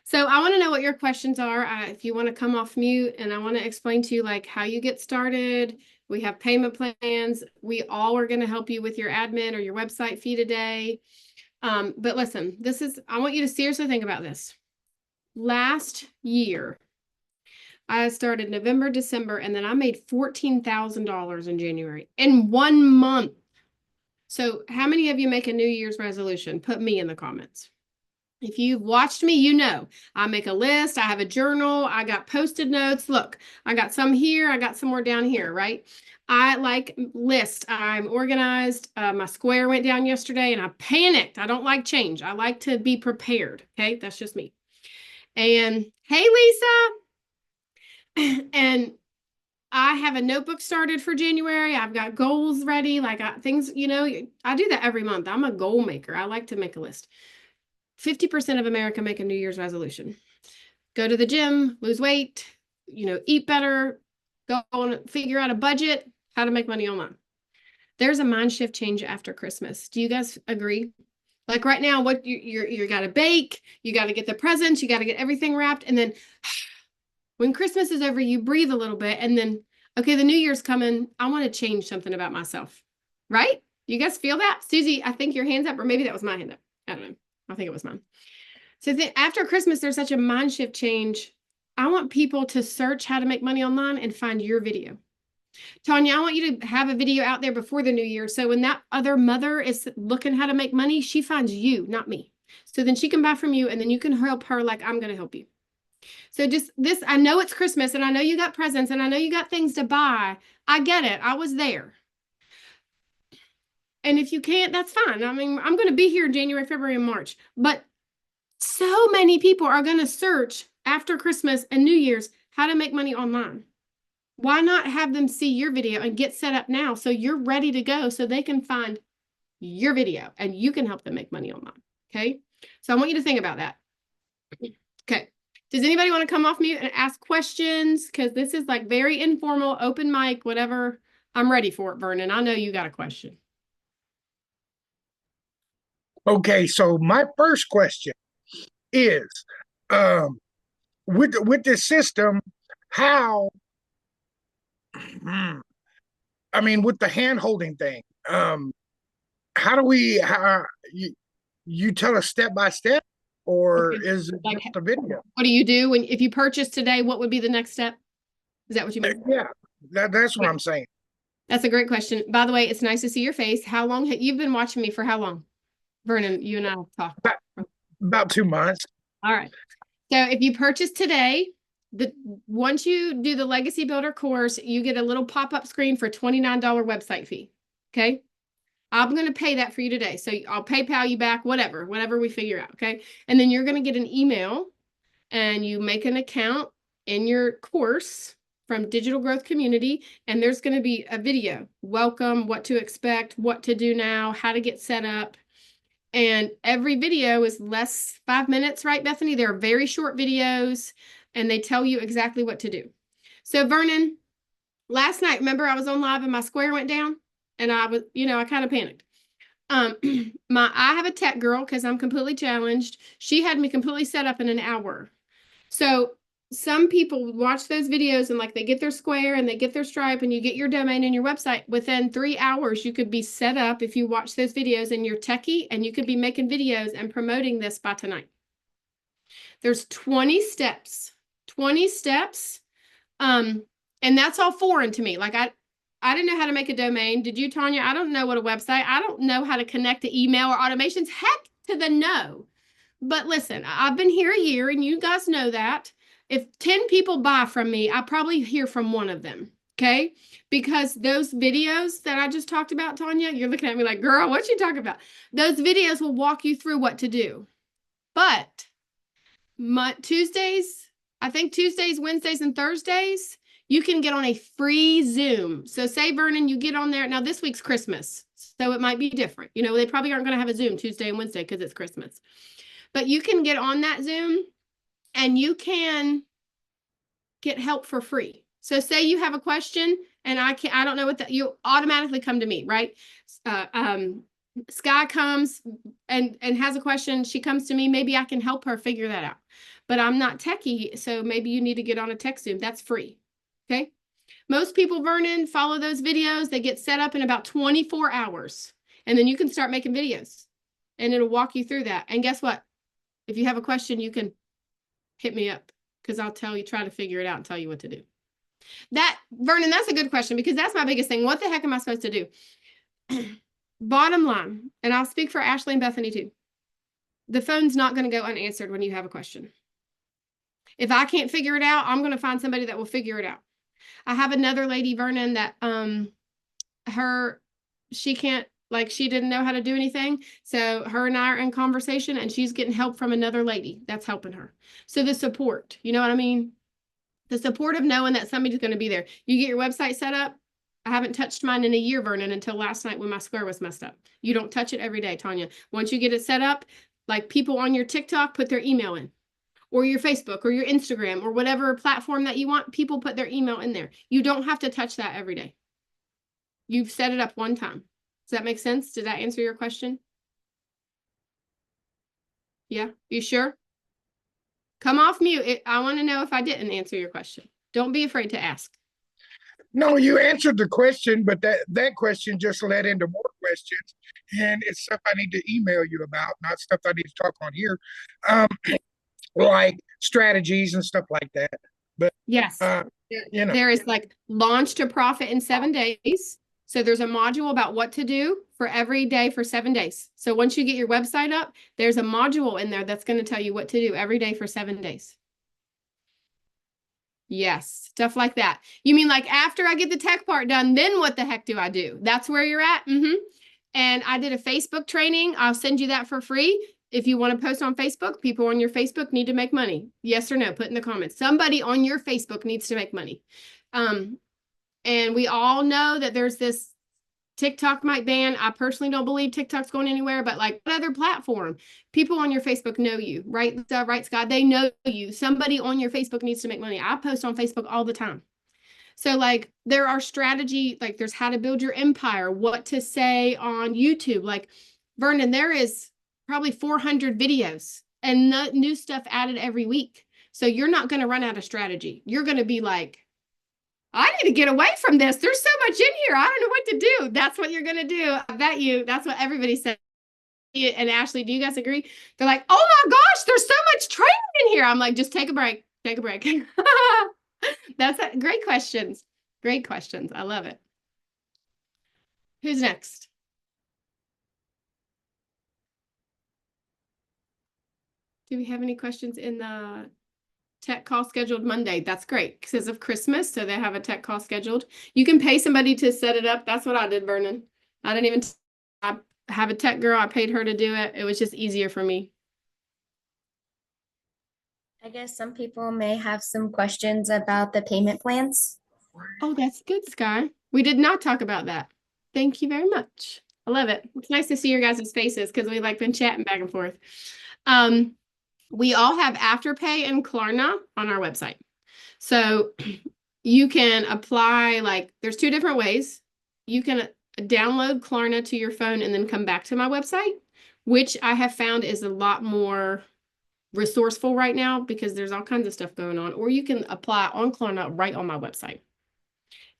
[SPEAKER 1] So I want to know what your questions are. If you want to come off mute, and I want to explain to you like how you get started. We have payment plans. We all are going to help you with your admin or your website fee today. But listen, I want you to seriously think about this. Last year, I started November, December, and then I made $14,000 in January in 1 month. So how many of you make a New Year's resolution? Put me in the comments. If you've watched me, you know I make a list. I have a journal. I got Post-it notes. Look, I got some here. I got some more down here, right? I like lists. I'm organized. My square went down yesterday and I panicked. I don't like change. I like to be prepared. Okay, that's just me. And hey, Lisa. And I have a notebook started for January. I've got goals ready. Like things, I do that every month. I'm a goal maker. I like to make a list. 50% of America make a New Year's resolution. Go to the gym, lose weight, eat better, go on, figure out a budget, how to make money online. There's a mind shift change after Christmas. Do you guys agree? Like right now, what you got to bake, you got to get the presents, you got to get everything wrapped. And then when Christmas is over, you breathe a little bit. And then, okay, the New Year's coming. I want to change something about myself. Right? You guys feel that? Susie, I think your hand's up, or maybe that was my hand up. I don't know. I think it was mine. So after Christmas, there's such a mind shift change. I want people to search how to make money online and find your video. Tanya, I want you to have a video out there before the new year. So when that other mother is looking how to make money, she finds you, not me. So then she can buy from you and then you can help her like I'm going to help you. So just this, I know it's Christmas and I know you got presents and I know you got things to buy. I get it. I was there. And if you can't, that's fine. I mean, I'm going to be here in January, February, and March. But so many people are going to search after Christmas and New Year's how to make money online. Why not have them see your video and get set up now so you're ready to go so they can find your video and you can help them make money online. Okay. So I want you to think about that. Okay. Does anybody want to come off mute and ask questions? Because this is like very informal, open mic, whatever. I'm ready for it, Vernon. I know you got a question.
[SPEAKER 4] Okay, so my first question is, with this system, how, I mean, with the hand holding thing, how do how you tell us step by step, or
[SPEAKER 1] Okay.
[SPEAKER 4] is it
[SPEAKER 1] Like,
[SPEAKER 4] just a video?
[SPEAKER 1] what do you do if you purchase today? What would be the next step? Is that what you mean?
[SPEAKER 4] Yeah, that's what I'm saying.
[SPEAKER 1] That's a great question. By the way, it's nice to see your face. How long you've been watching me for how long? Vernon, you and I have talked.
[SPEAKER 4] About 2 months.
[SPEAKER 1] All right. So if you purchase today, once you do the Legacy Builder course, you get a little pop-up screen for $29 website fee. Okay. I'm going to pay that for you today. So I'll PayPal you back, whatever we figure out. Okay. And then you're going to get an email and you make an account in your course from Digital Growth Community. And there's going to be a video, welcome, what to expect, what to do now, how to get set up. And every video is less 5 minutes, right, Bethany? They're very short videos and they tell you exactly what to do. So Vernon, last night, remember I was on live and my square went down and I was, I kind of panicked. I have a tech girl because I'm completely challenged. She had me completely set up in an hour. So some people watch those videos and like they get their square and they get their Stripe and you get your domain and your website. Within 3 hours, you could be set up if you watch those videos and you're techie and you could be making videos and promoting this by tonight. There's 20 steps. And that's all foreign to me. Like I didn't know how to make a domain. Did you, Tanya? I don't know what a website. I don't know how to connect to email or automations. Heck to the no. But listen, I've been here a year and you guys know that. If 10 people buy from me, I probably hear from one of them. Okay. Because those videos that I just talked about, Tanya, you're looking at me like, girl, what you talking about? Those videos will walk you through what to do. But Tuesdays, I think Tuesdays, Wednesdays, and Thursdays, you can get on a free Zoom. So say, Vernon, you get on there. Now, this week's Christmas, so it might be different. You know, they probably aren't going to have a Zoom Tuesday and Wednesday because it's Christmas. But you can get on that Zoom and you can get help for free. So say you have a question and I don't know what you automatically come to me, right? Sky comes and has a question. She comes to me. Maybe I can help her figure that out. But I'm not techie, so maybe you need to get on a tech Zoom. That's free. Okay. Most people, Vernon, follow those videos. They get set up in about 24 hours. And then you can start making videos. And it'll walk you through that. And guess what? If you have a question, you can hit me up because I'll try to figure it out and tell you what to do. Vernon, that's a good question because that's my biggest thing. What the heck am I supposed to do? Bottom line, and I'll speak for Ashley and Bethany too. The phone's not going to go unanswered when you have a question. If I can't figure it out, I'm going to find somebody that will figure it out. I have another lady, Vernon, that she didn't know how to do anything. So her and I are in conversation and she's getting help from another lady that's helping her. So the support, you know what I mean? The support of knowing that somebody's going to be there. You get your website set up. I haven't touched mine in a year, Vernon, until last night when my square was messed up. You don't touch it every day, Tanya. Once you get it set up, like people on your TikTok put their email in, or your Facebook or your Instagram or whatever platform that you want, people put their email in there. You don't have to touch that every day. You've set it up one time. Does that make sense? Did that answer your question? Yeah, you sure? Come off mute. I want to know if I didn't answer your question. Don't be afraid to ask.
[SPEAKER 4] No, you answered the question, but that question just led into more questions, and it's stuff I need to email you about, not stuff I need to talk on here, like strategies and stuff like that. But
[SPEAKER 1] yes, there is like launch to profit in 7 days. So there's a module about what to do for every day for 7 days. So once you get your website up, there's a module in there that's going to tell you what to do every day for 7 days. Yes, stuff like that. You mean like after I get the tech part done, then what the heck do I do? That's where you're at? Mm-hmm. And I did a Facebook training. I'll send you that for free. If you want to post on Facebook, people on your Facebook need to make money. Yes or no? Put in the comments. Somebody on your Facebook needs to make money. And we all know that there's this TikTok might ban. I personally don't believe TikTok's going anywhere, but like what other platform? People on your Facebook know you, right? Right, Scott? They know you. Somebody on your Facebook needs to make money. I post on Facebook all the time. So like there are strategy, like there's how to build your empire, what to say on YouTube. Like Vernon, there is probably 400 videos and new stuff added every week. So you're not going to run out of strategy. You're going to be like, I need to get away from this. There's so much in here. I don't know what to do. That's what you're going to do. I bet you that's what everybody said. And Ashley, do you guys agree? They're like, oh my gosh, there's so much training in here. I'm like, just take a break. Take a break. That's great questions. Great questions. I love it. Who's next? Do we have any questions in the tech call scheduled Monday? That's great because of Christmas, so they have a tech call scheduled. You can pay somebody to set it up. That's what I did, Vernon. I didn't even. I have a tech girl. I paid her to do it. It was just easier for me.
[SPEAKER 5] I guess some people may have some questions about the payment plans.
[SPEAKER 1] Oh, that's good, Sky. We did not talk about that. Thank you very much. I love it. It's nice to see your guys' faces because we like been chatting back and forth. We all have Afterpay and Klarna on our website. So you can apply, like, there's 2 different ways. You can download Klarna to your phone and then come back to my website, which I have found is a lot more resourceful right now because there's all kinds of stuff going on. Or you can apply on Klarna right on my website.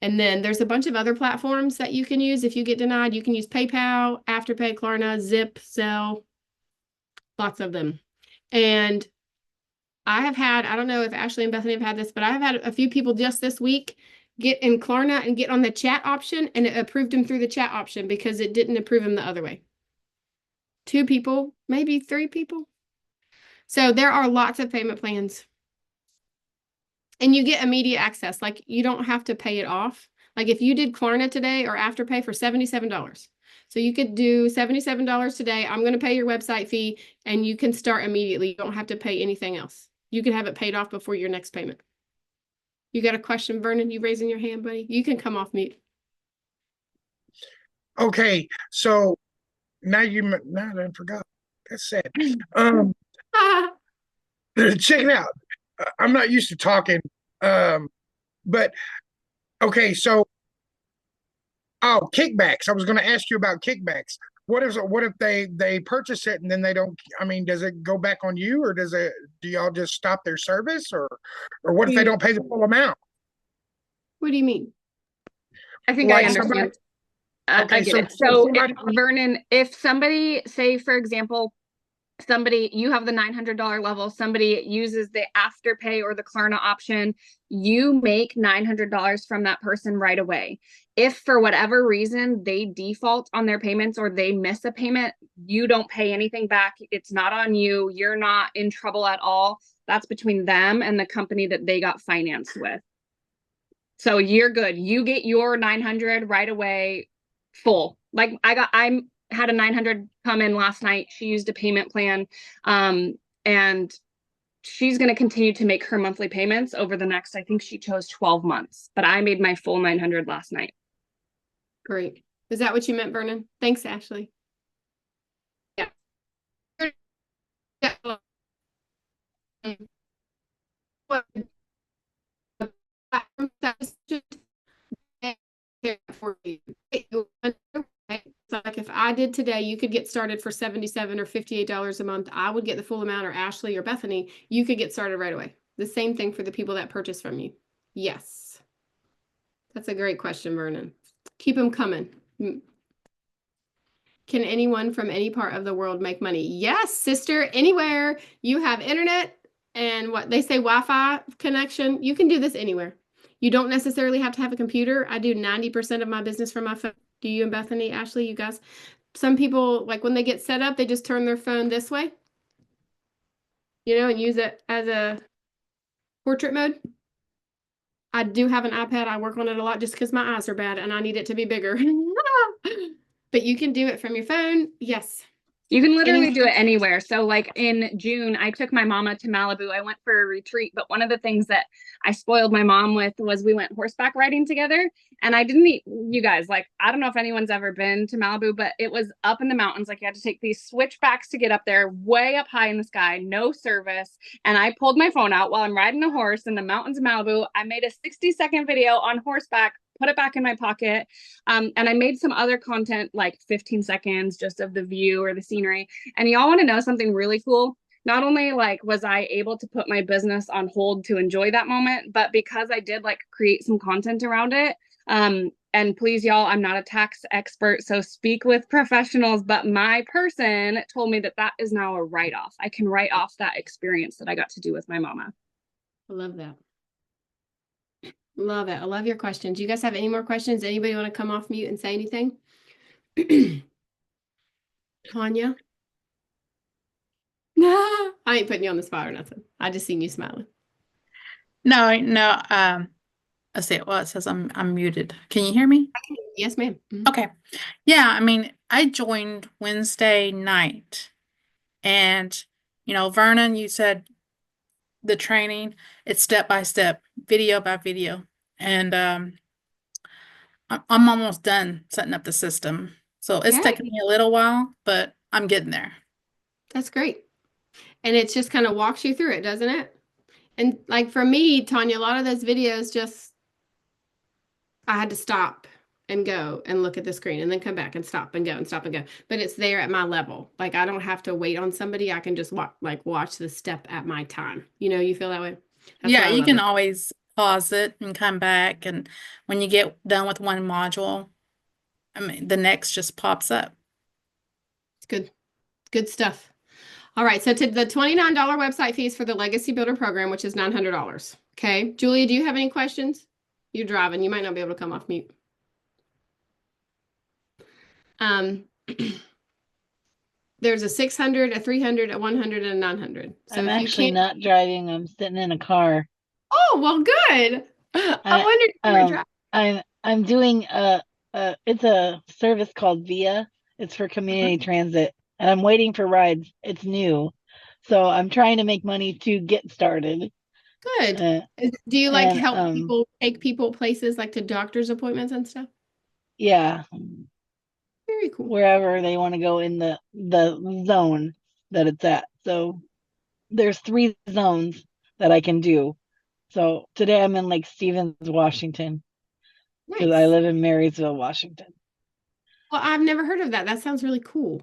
[SPEAKER 1] And then there's a bunch of other platforms that you can use. If you get denied, you can use PayPal, Afterpay, Klarna, Zip, Zelle, lots of them. And I have had, I don't know if Ashley and Bethany have had this, but I have had a few people just this week get in Klarna and get on the chat option, and it approved them through the chat option because it didn't approve them the other way. 2 people, maybe 3 people. So there are lots of payment plans. And you get immediate access. Like you don't have to pay it off. Like if you did Klarna today or Afterpay for $77. So you could do $77 today. I'm going to pay your website fee and you can start immediately. You don't have to pay anything else. You can have it paid off before your next payment. You got a question, Vernon? You raising your hand, buddy? You can come off mute.
[SPEAKER 4] Okay, so now I forgot. That's sad. Check it out. I'm not used to talking, but okay. So, oh, kickbacks. I was going to ask you about kickbacks. What if they purchase it and then they don't? I mean, does it go back on you, or do y'all just stop their service, or what if they don't pay the full amount?
[SPEAKER 1] What do you mean?
[SPEAKER 2] I think I
[SPEAKER 4] Like
[SPEAKER 2] understand.
[SPEAKER 4] somebody,
[SPEAKER 2] I
[SPEAKER 4] okay,
[SPEAKER 2] get
[SPEAKER 4] so
[SPEAKER 2] it. So,
[SPEAKER 4] somebody,
[SPEAKER 2] Vernon, if somebody, say, for example, you have the $900 level, somebody uses the Afterpay or the Klarna option, you make $900 from that person right away. If for whatever reason they default on their payments or they miss a payment, you don't pay anything back. It's not on you. You're not in trouble at all. That's between them and the company that they got financed with. So you're good. You get your 900 right away, full. Like I had a 900 come in last night. She used a payment plan, and she's going to continue to make her monthly payments over the next, I think she chose 12 months, but I made my full 900 last night.
[SPEAKER 1] Great. Is that what you meant, Vernon? Thanks, Ashley.
[SPEAKER 2] Yeah.
[SPEAKER 1] For you. So like if I did today, you could get started for $77 or $58 a month. I would get the full amount, or Ashley or Bethany, you could get started right away. The same thing for the people that purchase from you. Yes. That's a great question, Vernon. Keep them coming. Can anyone from any part of the world make money? Yes, sister, anywhere you have internet and what they say Wi-Fi connection, you can do this anywhere. You don't necessarily have to have a computer. I do 90% of my business from my phone. Do you and Bethany, Ashley, you guys? Some people, like when they get set up, they just turn their phone this way, and use it as a portrait mode. I do have an iPad. I work on it a lot just because my eyes are bad and I need it to be bigger. But you can do it from your phone. Yes.
[SPEAKER 2] You can literally do it anywhere. So like in June, I took my mama to Malibu. I went for a retreat, but one of the things that I spoiled my mom with was we went horseback riding together. And I didn't you guys, like, I don't know if anyone's ever been to Malibu, but it was up in the mountains. Like you had to take these switchbacks to get up there, way up high in the sky, no service. And I pulled my phone out while I'm riding a horse in the mountains of Malibu. I made a 60-second video on horseback, put it back in my pocket. And I made some other content, like 15 seconds just of the view or the scenery. And y'all want to know something really cool? Not only like was I able to put my business on hold to enjoy that moment, but because I did like create some content around it. And please, y'all, I'm not a tax expert, so speak with professionals, but my person told me that is now a write-off. I can write off that experience that I got to do with my mama.
[SPEAKER 1] I love that. Love it. I love your questions. You guys have any more questions? Anybody want to come off mute and say anything? Tanya? No, I ain't putting you on the spot or nothing. I just seen you smiling.
[SPEAKER 6] No. Let's see. Well, it says I'm muted. Can you hear me?
[SPEAKER 1] Yes, ma'am.
[SPEAKER 6] Okay. Yeah, I mean, I joined Wednesday night, and Vernon, you said the training, it's step by step, video by video, and I'm almost done setting up the system. So it's taking me a little while, but I'm getting there.
[SPEAKER 1] That's great. And it just kind of walks you through it, doesn't it? And like for me, Tanya, a lot of those videos I had to stop and go and look at the screen and then come back and stop and go and stop and go. But it's there at my level. Like I don't have to wait on somebody. I can just watch the step at my time. You feel that way?
[SPEAKER 6] Yeah, you can always pause it and come back. And when you get done with one module, I mean, the next just pops up.
[SPEAKER 1] It's good. Good stuff. All right. So to the $29 website fees for the Legacy Builder program, which is $900. Okay. Julia, do you have any questions? You're driving. You might not be able to come off mute. There's a 600, a 300, a 100, and a 900. So
[SPEAKER 7] I'm actually not driving. I'm sitting in a car.
[SPEAKER 1] Oh, well, good. I
[SPEAKER 7] I
[SPEAKER 1] wondered if you were driving.
[SPEAKER 7] I'm doing it's a service called Via. It's for community transit, and I'm waiting for rides. It's new, so I'm trying to make money to get started.
[SPEAKER 1] Good.
[SPEAKER 7] Uh,
[SPEAKER 1] Do you like
[SPEAKER 7] and
[SPEAKER 1] help people take people places like to doctor's appointments and stuff?
[SPEAKER 7] yeah,
[SPEAKER 1] Very cool.
[SPEAKER 7] wherever they want to go in the zone that it's at. So there's 3 zones that I can do. So today I'm in Lake Stevens, Washington, because I
[SPEAKER 1] Nice.
[SPEAKER 7] live in Marysville, Washington.
[SPEAKER 1] Well, I've never heard of that. That sounds really cool.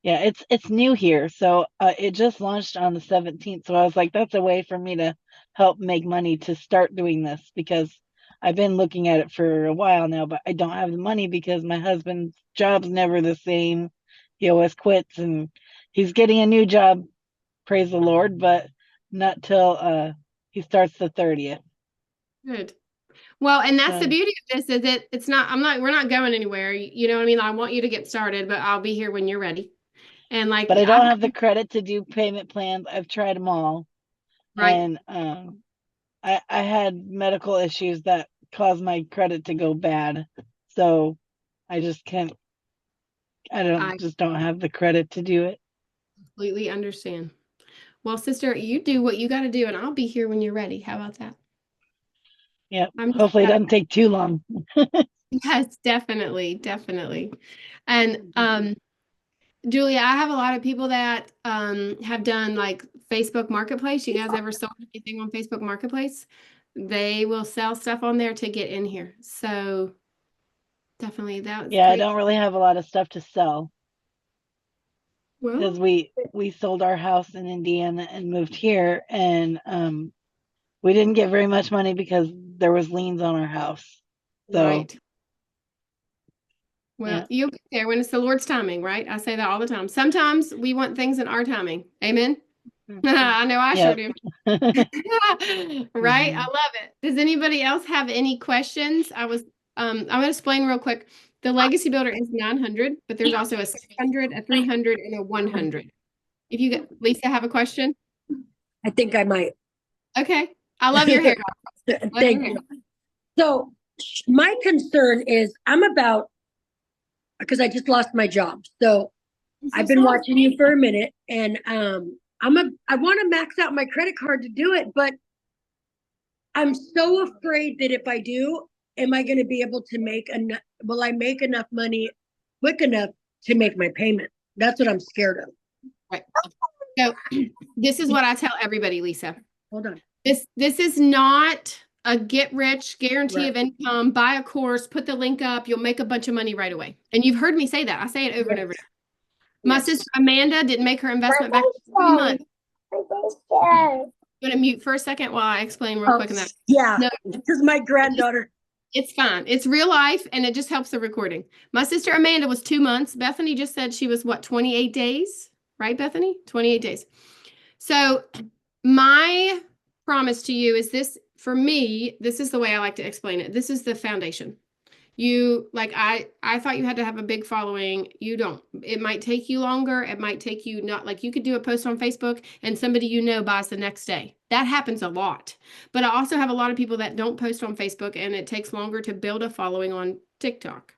[SPEAKER 7] Yeah, it's new here, so it just launched on the 17th. So I was like, that's a way for me to help make money to start doing this because I've been looking at it for a while now, but I don't have the money because my husband's job's never the same. He always quits, and he's getting a new job, praise the Lord, but not till he starts the 30th.
[SPEAKER 1] Good. Well, and that's the
[SPEAKER 7] So,
[SPEAKER 1] beauty of this is it's not, we're not going anywhere. You know what I mean? I want you to get started, but I'll be here when you're ready. And like
[SPEAKER 7] but I don't
[SPEAKER 1] I've,
[SPEAKER 7] have the credit to do payment plans. I've tried them all,
[SPEAKER 1] right.
[SPEAKER 7] and I had medical issues that caused my credit to go bad. So I just can't, I
[SPEAKER 1] I
[SPEAKER 7] don't have the credit to do it.
[SPEAKER 1] completely understand. Well, sister, you do what you got to do, and I'll be here when you're ready. How about that?
[SPEAKER 7] Yep.
[SPEAKER 1] I'm just
[SPEAKER 7] Hopefully it doesn't take too long.
[SPEAKER 1] yes, definitely, definitely. And Julia, I have a lot of people that have done like Facebook Marketplace. You guys ever sold anything on Facebook Marketplace? They will sell stuff on there to get in here. So definitely that was
[SPEAKER 7] Yeah, I
[SPEAKER 1] great.
[SPEAKER 7] don't really have a lot of stuff to sell because
[SPEAKER 1] Well,
[SPEAKER 7] we sold our house in Indiana and moved here, and we didn't get very much money because there was liens on our house. So
[SPEAKER 1] right. Well,
[SPEAKER 7] yeah.
[SPEAKER 1] you'll get there when it's the Lord's timing, right? I say that all the time. Sometimes we want things in our timing. Amen. I know I sure
[SPEAKER 7] Yep.
[SPEAKER 1] do. Right? I love it. Does anybody else have any questions? I'm going to explain real quick. The Legacy Builder is 900, but there's also a 600, a 300, and a 100. If you get Lisa have a question?
[SPEAKER 8] I think I might.
[SPEAKER 1] Okay. I love your hair.
[SPEAKER 8] Thank you. So my concern is because I just lost my job. So I've been watching you for a minute, and I want to max out my credit card to do it, but I'm so afraid that if I do, am I going to be able to make enough? Will I make enough money quick enough to make my payment? That's what I'm scared of.
[SPEAKER 1] Right. So this is what I tell everybody, Lisa.
[SPEAKER 8] Hold on.
[SPEAKER 1] This is not a get rich guarantee
[SPEAKER 8] Right.
[SPEAKER 1] of income. Buy a course, put the link up, you'll make a bunch of money right away. And you've heard me say that. I say it over and over. My sister Amanda didn't make her investment back in 2 months. I'm going to mute for a second while I explain real quick. That
[SPEAKER 8] Yeah,
[SPEAKER 1] no,
[SPEAKER 8] because my granddaughter.
[SPEAKER 1] it's fine. It's real life, and it just helps the recording. My sister Amanda was 2 months. Bethany just said she was what, 28 days, right, Bethany? 28 days. So my promise to you is this, for me, this is the way I like to explain it. This is the foundation. You like I thought you had to have a big following. You don't. It might take you longer. It might take you not like you could do a post on Facebook and somebody you know buys the next day. That happens a lot. But I also have a lot of people that don't post on Facebook and it takes longer to build a following on TikTok.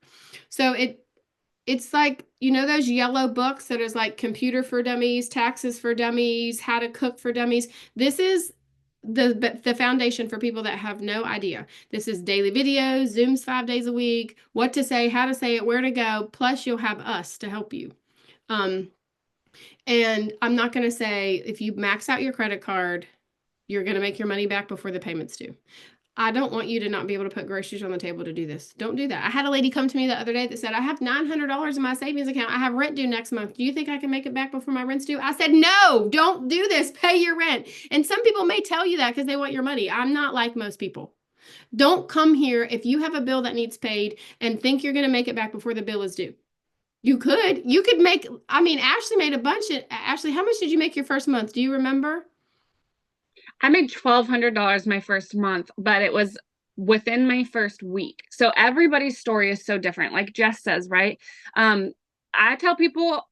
[SPEAKER 1] So it's like, you know, those yellow books that is like Computer for Dummies, Taxes for Dummies, How to Cook for Dummies. This is the foundation for people that have no idea. This is daily videos, Zooms 5 days a week, what to say, how to say it, where to go. Plus, you'll have us to help you. And I'm not going to say if you max out your credit card, you're going to make your money back before the payments due. I don't want you to not be able to put groceries on the table to do this. Don't do that. I had a lady come to me the other day that said, I have $900 in my savings account. I have rent due next month. Do you think I can make it back before my rent's due? I said, no, don't do this. Pay your rent. And some people may tell you that because they want your money. I'm not like most people. Don't come here if you have a bill that needs paid and think you're going to make it back before the bill is due. You could make, I mean, Ashley made a bunch. Ashley, how much did you make your first month? Do you remember?
[SPEAKER 2] I made $1,200 my first month, but it was within my first week. So everybody's story is so different. Like Jess says, right? I tell people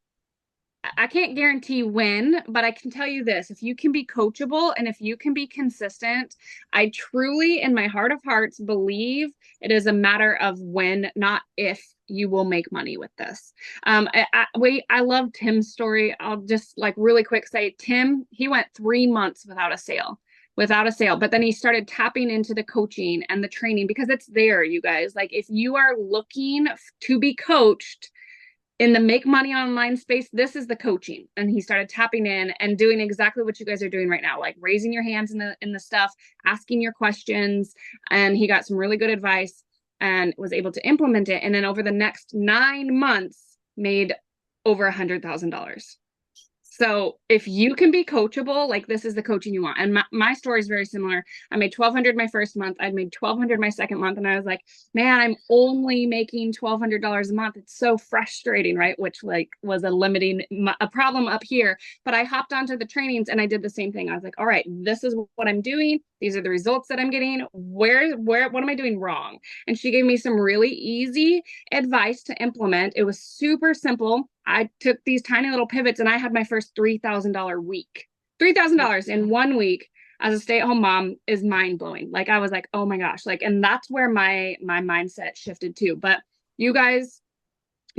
[SPEAKER 2] I can't guarantee when, but I can tell you this, if you can be coachable and if you can be consistent, I truly, in my heart of hearts, believe it is a matter of when, not if, you will make money with this. I love Tim's story. I'll just like really quick say, Tim, he went 3 months without a sale, but then he started tapping into the coaching and the training because it's there, you guys. Like if you are looking to be coached in the make money online space, this is the coaching. And he started tapping in and doing exactly what you guys are doing right now, like raising your hands in the stuff, asking your questions. And he got some really good advice and was able to implement it. And then over the next 9 months, made over $100,000. So if you can be coachable, like this is the coaching you want. And my story is very similar. I made 1,200 my first month. I'd made 1,200 my second month. And I was like, man, I'm only making $1,200 a month. It's so frustrating, right? Which like was a problem up here. But I hopped onto the trainings and I did the same thing. I was like, all right, this is what I'm doing. These are the results that I'm getting. What am I doing wrong? And she gave me some really easy advice to implement. It was super simple. I took these tiny little pivots and I had my first $3,000 week. $3,000 in 1 week as a stay-at-home mom is mind-blowing. Like I was like, oh my gosh, like, and that's where my mindset shifted too. But you guys,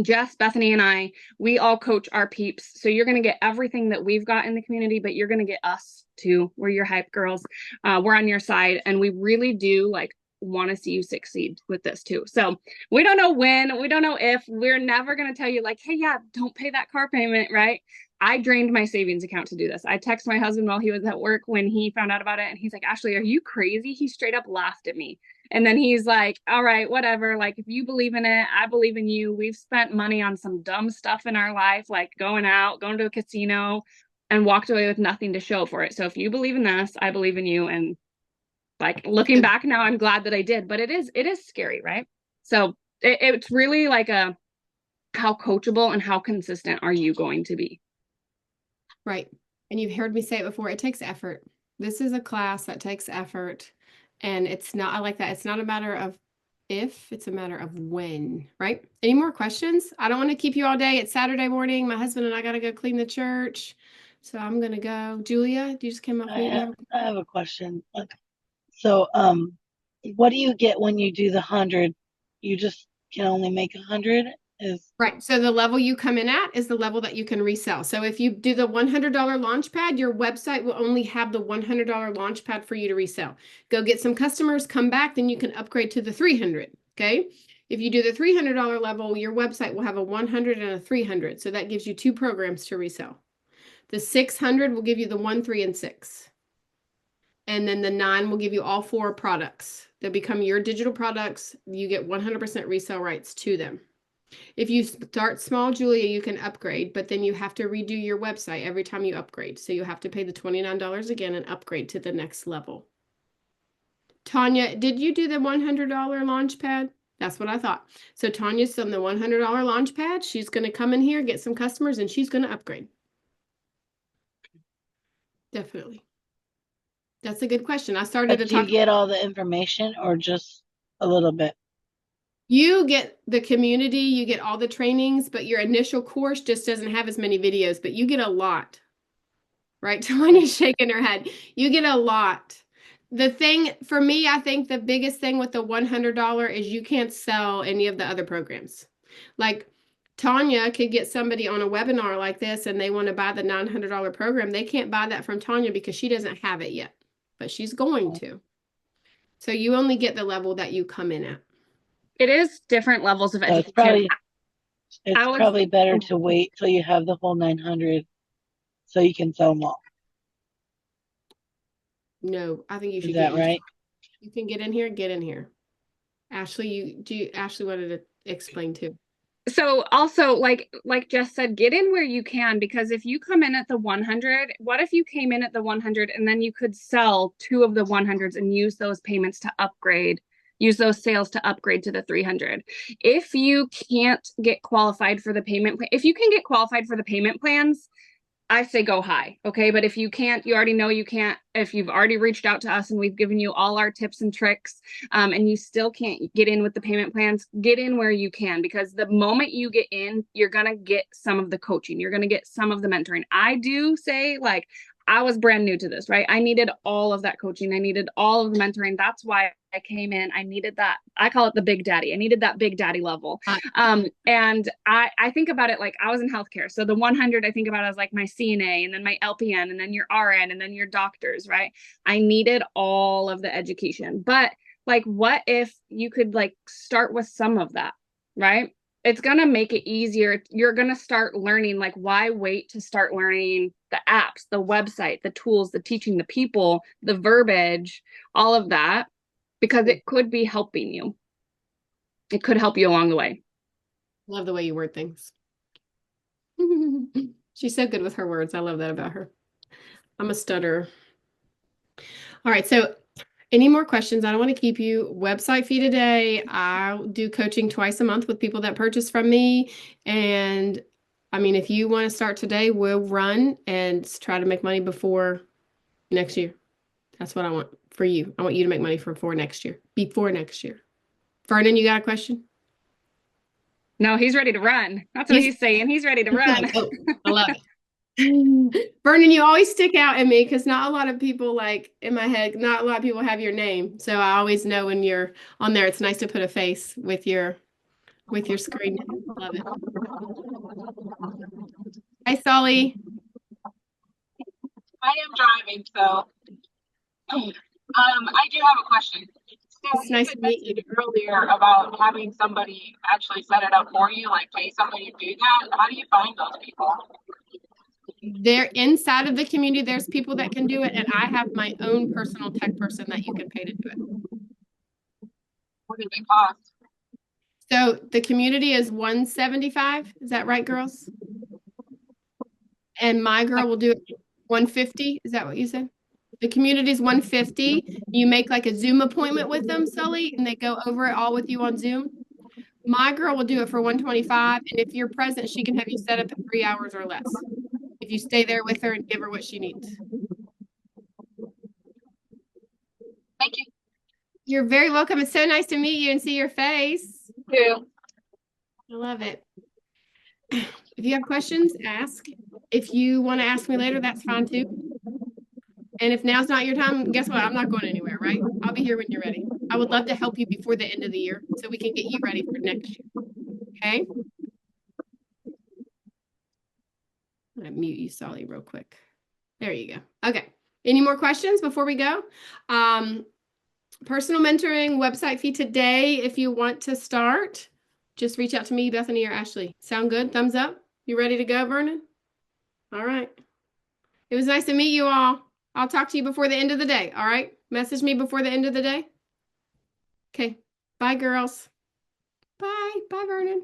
[SPEAKER 2] Jess, Bethany, and I, we all coach our peeps. So you're going to get everything that we've got in the community, but you're going to get us too. We're your hype girls. We're on your side. And we really do like want to see you succeed with this too. So we don't know when, we don't know if, we're never going to tell you like, hey, yeah, don't pay that car payment, right? I drained my savings account to do this. I texted my husband while he was at work when he found out about it. And he's like, Ashley, are you crazy? He straight up laughed at me. And then he's like, all right, whatever. Like, if you believe in it, I believe in you. We've spent money on some dumb stuff in our life, like going out, going to a casino, and walked away with nothing to show for it. So if you believe in this, I believe in you. And like looking back now, I'm glad that I did, but it is scary, right? So it's really like how coachable and how consistent are you going to be?
[SPEAKER 1] Right. And you've heard me say it before, it takes effort. This is a class that takes effort. And it's not, I like that. It's not a matter of if, it's a matter of when, right? Any more questions? I don't want to keep you all day. It's Saturday morning. My husband and I got to go clean the church. So I'm going to go. Julia, you just came off mute.
[SPEAKER 7] I have a question. So, what do you get when you do the 100? You just can only make 100?
[SPEAKER 1] Right. So the level you come in at is the level that you can resell. So if you do the $100 launch pad, your website will only have the $100 launch pad for you to resell. Go get some customers, come back, then you can upgrade to the 300. Okay. If you do the $300 level, your website will have a 100 and a 300. So that gives you 2 programs to resell. The 600 will give you the 1, 3, and 6. And then the 9 will give you all 4 products. They'll become your digital products. You get 100% resale rights to them. If you start small, Julia, you can upgrade, but then you have to redo your website every time you upgrade. So you have to pay the $29 again and upgrade to the next level. Tanya, did you do the $100 launch pad? That's what I thought. So Tanya's on the $100 launch pad. She's going to come in here, get some customers, and she's going to upgrade. Definitely. That's a good question. I started to
[SPEAKER 7] talk. Do you get all the information or just a little bit?
[SPEAKER 1] You get the community, you get all the trainings, but your initial course just doesn't have as many videos, but you get a lot, right? Tanya's shaking her head. You get a lot. The thing for me, I think the biggest thing with the $100 is you can't sell any of the other programs. Like Tanya could get somebody on a webinar like this and they want to buy the $900 program. They can't buy that from Tanya because she doesn't have it yet, but she's going to. So you only get the level that you come in at.
[SPEAKER 2] It is different levels of education.
[SPEAKER 7] It's probably better to wait till you have the whole 900 so you can sell them all.
[SPEAKER 1] No, I think you should.
[SPEAKER 7] Is that right?
[SPEAKER 1] You can get in here, get in here. Ashley, Ashley wanted to explain too.
[SPEAKER 2] So also like Jess said, get in where you can, because if you come in at the 100, what if you came in at the 100 and then you could sell 2 of the 100s and use those payments to upgrade, use those sales to upgrade to the 300. If you can't get qualified for the payment, if you can get qualified for the payment plans, I say go high. Okay. But if you can't, you already know you can't, if you've already reached out to us and we've given you all our tips and tricks, and you still can't get in with the payment plans, get in where you can, because the moment you get in, you're going to get some of the coaching. You're going to get some of the mentoring. I do say, like, I was brand new to this, right? I needed all of that coaching. I needed all of the mentoring. That's why I came in. I needed that. I call it the big daddy. I needed that big daddy level. And I think about it like I was in healthcare. So the 100 I think about as like my CNA, and then my LPN, and then your RN, and then your doctors, right? I needed all of the education. But like, what if you could like start with some of that, right? It's going to make it easier. You're going to start learning, like, why wait to start learning the apps, the website, the tools, the teaching, the people, the verbiage, all of that, because it could be helping you. It could help you along the way.
[SPEAKER 1] Love the way you word things. She's so good with her words. I love that about her. I'm a stutterer. All right. So any more questions? I don't want to keep you. Website fee today. I do coaching twice a month with people that purchase from me. And I mean, if you want to start today, we'll run and try to make money before next year. That's what I want for you. I want you to make money before next year. Before next year. Vernon, you got a question?
[SPEAKER 2] No, he's ready to run. That's what he's saying. He's ready to run.
[SPEAKER 1] Oh, I love it. Vernon, you always stick out at me because not a lot of people, like in my head, not a lot of people have your name. So I always know when you're on there. It's nice to put a face with your screen. Love it. Hi, Sully.
[SPEAKER 9] I am driving, so I do have a question. So
[SPEAKER 1] It's nice to meet you.
[SPEAKER 9] Earlier about having somebody actually set it up for you, like pay somebody to do that. How do you find those people?
[SPEAKER 1] They're inside of the community. There's people that can do it, and I have my own personal tech person that you can pay to do it.
[SPEAKER 9] What does it cost?
[SPEAKER 1] So the community is $175. Is that right, girls? And my girl will do it $150. Is that what you said? The community is $150. You make like a Zoom appointment with them, Sully, and they go over it all with you on Zoom. My girl will do it for $125. And if you're present, she can have you set up in 3 hours or less. If you stay there with her and give her what she needs.
[SPEAKER 9] Thank you.
[SPEAKER 1] You're very welcome. It's so nice to meet you and see your face.
[SPEAKER 9] You.
[SPEAKER 1] I love it. If you have questions, ask. If you want to ask me later, that's fine too. And if now's not your time, guess what? I'm not going anywhere, right? I'll be here when you're ready. I would love to help you before the end of the year so we can get you ready for next year. Okay? I'm going to mute you, Sully, real quick. There you go. Okay. Any more questions before we go? Personal mentoring, website fee today. If you want to start, just reach out to me, Bethany or Ashley. Sound good? Thumbs up? You ready to go, Vernon? All right. It was nice to meet you all. I'll talk to you before the end of the day. All right. Message me before the end of the day. Okay. Bye, girls. Bye. Bye, Vernon.